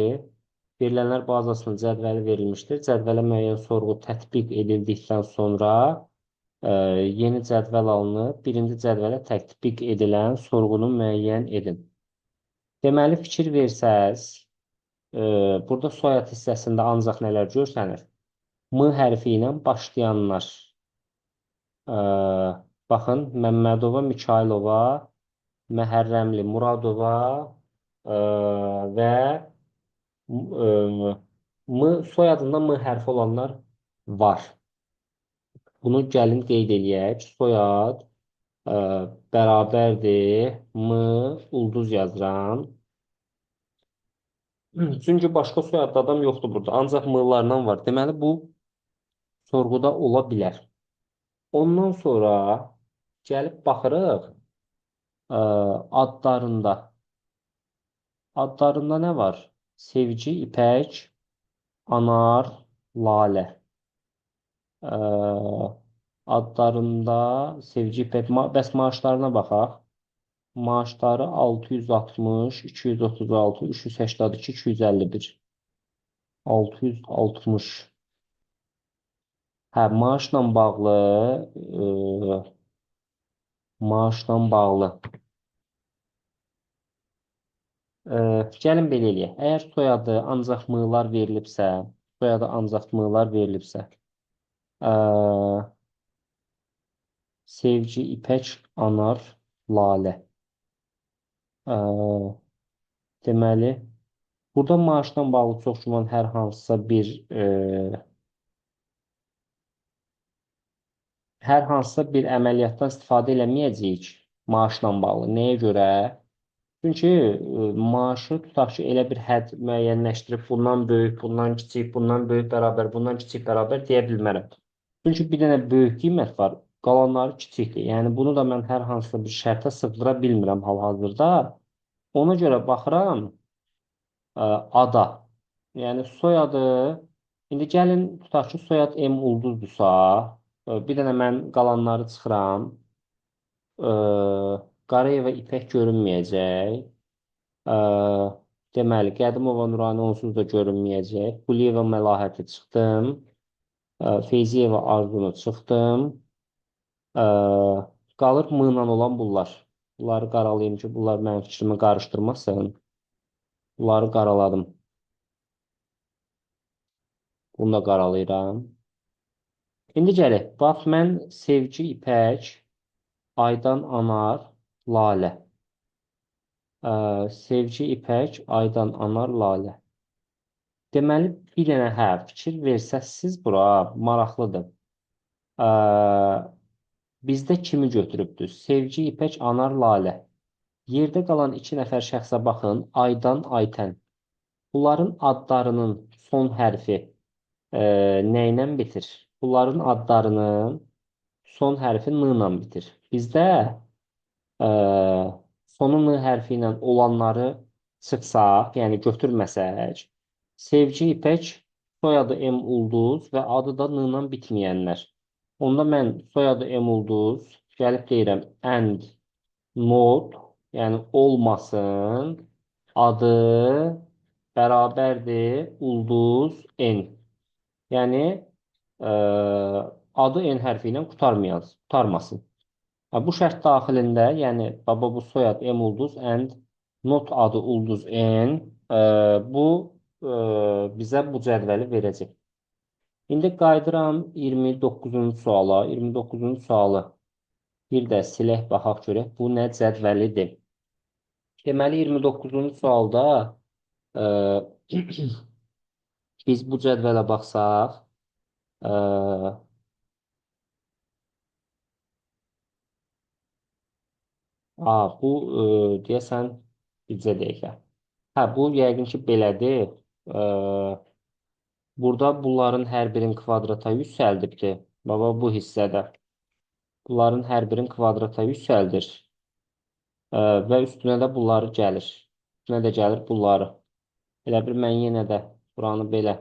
verilənlər bazasının cədvəli verilmişdir. Cədvələ müəyyən sorğu tətbiq edildikdən sonra yeni cədvəl alınıb. Birinci cədvələ tətbiq edilən sorğunu müəyyən edin. Deməli, fikir versəz, burada soyad hissəsində ancaq nələr görsənir? M hərfi ilə başlayanlar. Baxın, Məmmədova, Mikailova, Məhərrəmli, Muradova və soyadında M hərfi olanlar var. Bunu gəlin qeyd eləyək. Soyad bərabərdir M ulduz yazıram. Çünki başqa soyadlı adam yoxdur burada. Ancaq M-larla var. Deməli, bu sorğuda ola bilər. Ondan sonra gəlib baxırıq adlarında. Adlarında nə var? Sevgi, İpək, Anar, Lalə. Adlarında Sevgi, İpək. Bəs maaşlarına baxaq. Maaşları 660, 236, 382, 251. 660. Hə, maaşla bağlı. Gəlin belə eləyək. Əgər soyadı ancaq M-lar verilibsə, ə, Sevgi, İpək, Anar, Lalə. Ə, Deməli, burada maaşla bağlı çox güman hər hansısa bir əməliyyatdan istifadə eləməyəcəyik maaşla bağlı. Nəyə görə? Çünki maaşı tutaq ki, elə bir hədd müəyyənləşdirib, bundan böyük, bundan kiçik, bundan böyük bərabər, bundan kiçik bərabər deyə bilmərəm. Çünki bir dənə böyük qiymət var, qalanları kiçikdir. Yəni bunu da mən hər hansısa bir şərtə sığdıra bilmirəm hal-hazırda. Ona görə baxıram ada. Yəni soyadı, indi gəlin tutaq ki, soyad M ulduzdursa, bir dənə mən qalanları çıxıram. E, Qarayeva İpək görünməyəcək. Ə, Deməli, Qədimova Nurani onsuz da görünməyəcək. Quliyeva Məlahəti çıxdım. Feyziyeva Arzunu çıxdım. Ə, Qalır M-la olan bunlar. Bunları qaralayım ki, bunlar mənim fikrimi qarışdırmasın. Bunları qaraladım. Bunu da qaralayıram. İndi gələk. Bax, mən Sevgi İpək, Aydan Anar, Lalə. Sevgi İpək, Aydan Anar, Lalə. Deməli, bir dənə fikir versəz siz bura maraqlıdır. Ə, Bizdə kimi götürübdür? Sevgi, İpək, Anar, Lalə. Yerdə qalan iki nəfər şəxsə baxın. Aydan, Aytən. Bunların adlarının son hərfi nə ilə bitir? Bunların adlarının son hərfi n ilə bitir. Bizdə ə, sonu n hərfi ilə olanları çıxsaq, yəni götürməsək, Sevgi İpək soyadı M ulduz və adı da n ilə bitməyənlər. Onda mən soyadı M ulduz gəlib deyirəm and not, yəni olmasın, adı bərabərdir ulduz n. Yəni ə, adı n hərfi ilə qurtarmasın. Bu şərt daxilində, yəni baba bu soyad M ulduz and not adı ulduz n, bu bizə bu cədvəli verəcək. İndi qayıdıram 29-cu suala. 29-cu sualı bir də silək baxaq görək. Bu nə cədvəlidir? Deməli 29-cu sualda biz bu cədvələ baxsaq, Ə, bu deyəsən bizə dəqiqə. Hə, bu yəqin ki belədir. Ə, burada bunların hər birinin kvadrata yüksəldibdir. Baba bu hissədə. Bunların hər birinin kvadrata yüksəldir. Və üstünə də bunları gəlir. Üstünə də gəlir bunları. Elə bir mən yenə də buranı belə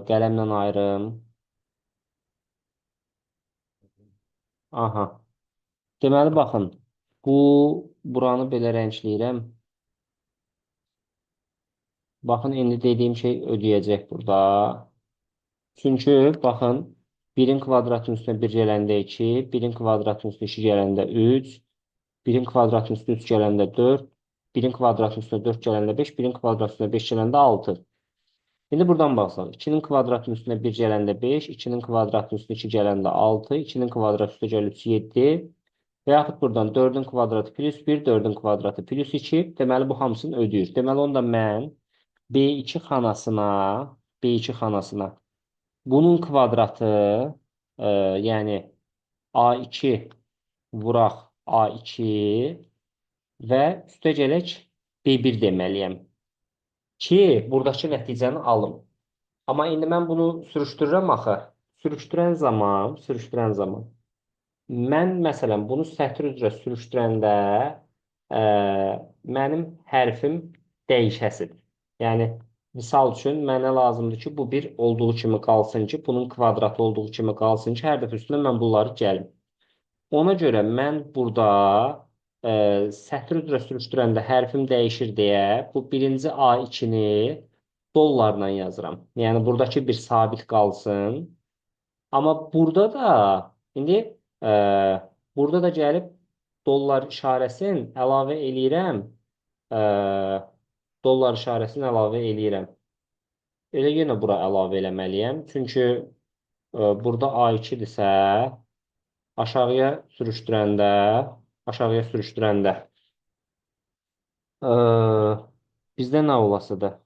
qələmlə ayırım. Aha. Deməli, baxın. Bu, buranı belə rəngləyirəm. Baxın, indi dediyim şey ödəyəcək burada. Çünki, baxın, 1-in kvadratının üstünə 1 gələndə 2, 1-in kvadratının üstünə 2 gələndə 3, 1-in kvadratının üstünə 3 gələndə 4, 1-in kvadratının üstünə 4 gələndə 5, 1-in kvadratının üstünə 5 gələndə 6. İndi buradan baxsaq, 2-nin kvadratının üstünə 1 gələndə 5, 2-nin kvadratının üstünə 2 gələndə 6, 2-nin kvadratı üstə gəlib 7 və yaxud buradan 4-ün kvadratı plus 1, 4-ün kvadratı plus 2. Deməli, bu hamısını ödəyir. Deməli, onda mən B2 xanasına, B2 xanasına bunun kvadratı, yəni A2 vuraq A2 və üstə gələk B1 deməliyəm ki, buradakı nəticəni alım. Amma indi mən bunu sürüşdürürəm axı. Sürüşdürən zaman mən məsələn bunu sətr üzrə sürüşdürəndə ə, mənim hərfim dəyişəsidir. Yəni misal üçün mənə lazımdır ki, bu bir olduğu kimi qalsın ki, bunun kvadratı olduğu kimi qalsın ki, hər dəfə üstündə mən bunları gəlim. Ona görə mən burada sətr üzrə sürüşdürəndə hərfim dəyişir deyə bu birinci A2-ni dollarla yazıram. Yəni buradakı bir sabit qalsın. Amma burada da indi e, burada da gəlib dollar işarəsini əlavə eləyirəm. E, dollar işarəsini əlavə eləyirəm. Elə yenə bura əlavə eləməliyəm. Çünki burada A2-dirsə aşağıya sürüşdürəndə aşağıya sürüşdürəndə e, bizdə nə olasıdır?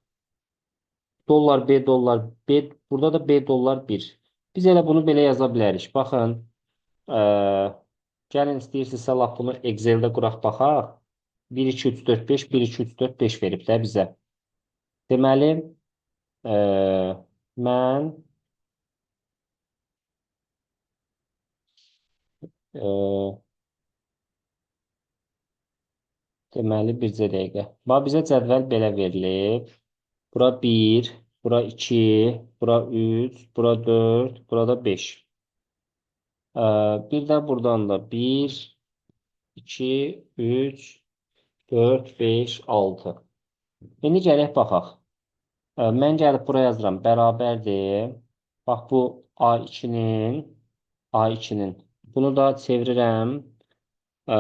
Dollar B, dollar B, burada da B dollar 1. Biz elə bunu belə yaza bilərik. Baxın, ə, gəlin istəyirsinizsə lap bunu Excel-də quraq baxaq. 1, 2, 3, 4, 5, 1, 2, 3, 4, 5 verib də bizə. Deməli, ə, mən ə, deməli bircə dəqiqə. Bax, bizə cədvəl belə verilib. Bura 1, bura 2, bura 3, bura 4, burada 5. Bir də buradan da 1, 2, 3, 4, 5, 6. İndi gələk baxaq. Mən gəlib buraya yazıram. Bərabərdir. Bax, bu A2-nin bunu da çevirirəm. Ə,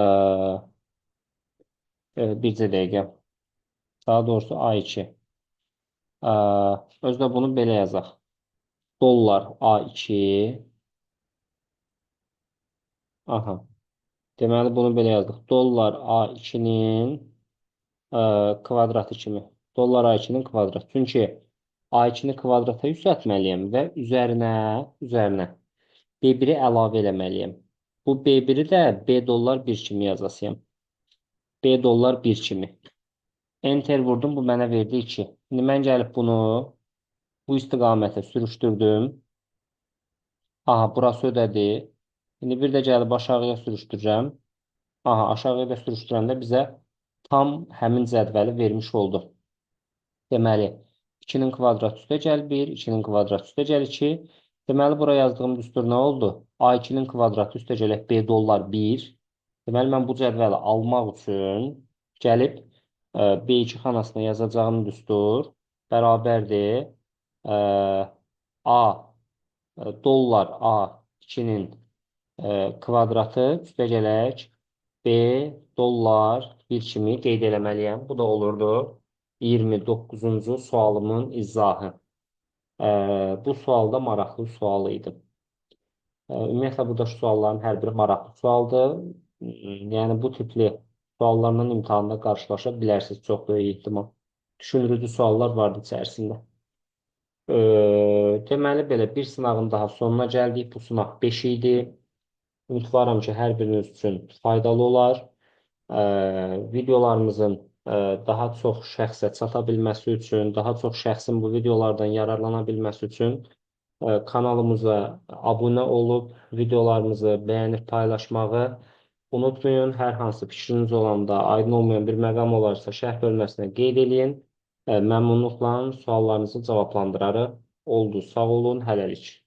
bircə dəqiqə. Daha doğrusu A2. Ə, özdə bunu belə yazaq. Dollar A2. Aha. Deməli, bunu belə yazdıq. Dollar A2-nin kvadratı kimi. Dollar A2-nin kvadratı. Çünki A2-ni kvadrata yüksəltməliyəm və üzərinə B1-i əlavə eləməliyəm. Bu B1-i də B dollar 1 kimi yazasıyam. B dollar 1 kimi. Enter vurdum, bu mənə verdi 2. İndi mən gəlib bunu bu istiqamətə sürüşdürdüm. Aha, burası ödədi. İndi bir də gəlib aşağıya sürüşdürürəm. Aha, aşağıya da sürüşdürəndə bizə tam həmin cədvəli vermiş oldu. Deməli, 2-nin kvadratı üstə gəl 1, 2-nin kvadratı üstə gəl 2. Deməli, buraya yazdığım düstur nə oldu? A2-nin kvadratı üstə gələk B dollar 1. Deməli, mən bu cədvəli almaq üçün gəlib B2 xanasına yazacağım düstur bərabərdir. Ə, A dollar A2-nin kvadratı üstə gələk B dollar 1 kimi qeyd eləməliyəm. Bu da olurdu 29-cu sualımın izahı. Bu sual da maraqlı sual idi. Ümumiyyətlə, buradakı sualların hər biri maraqlı sualdır. Yəni, bu tipli suallarla imtahanda qarşılaşa bilərsiniz çox böyük ehtimal. Düşündürücü suallar vardı içərisində. Deməli belə bir sınağın daha sonuna gəldik. Bu sınaq 5 idi. Ümidvaram ki, hər biriniz üçün faydalı olar. Videolarımızın daha çox şəxsə çata bilməsi üçün, daha çox şəxsin bu videolardan yararlana bilməsi üçün kanalımıza abunə olub, videolarımızı bəyənib paylaşmağı unutmayın. Hər hansı fikriniz olanda, aydın olmayan bir məqam olarsa şərh bölməsinə qeyd eləyin. Məmnunluqla suallarınızı cavablandırarıq. Oldu, sağ olun, hələlik.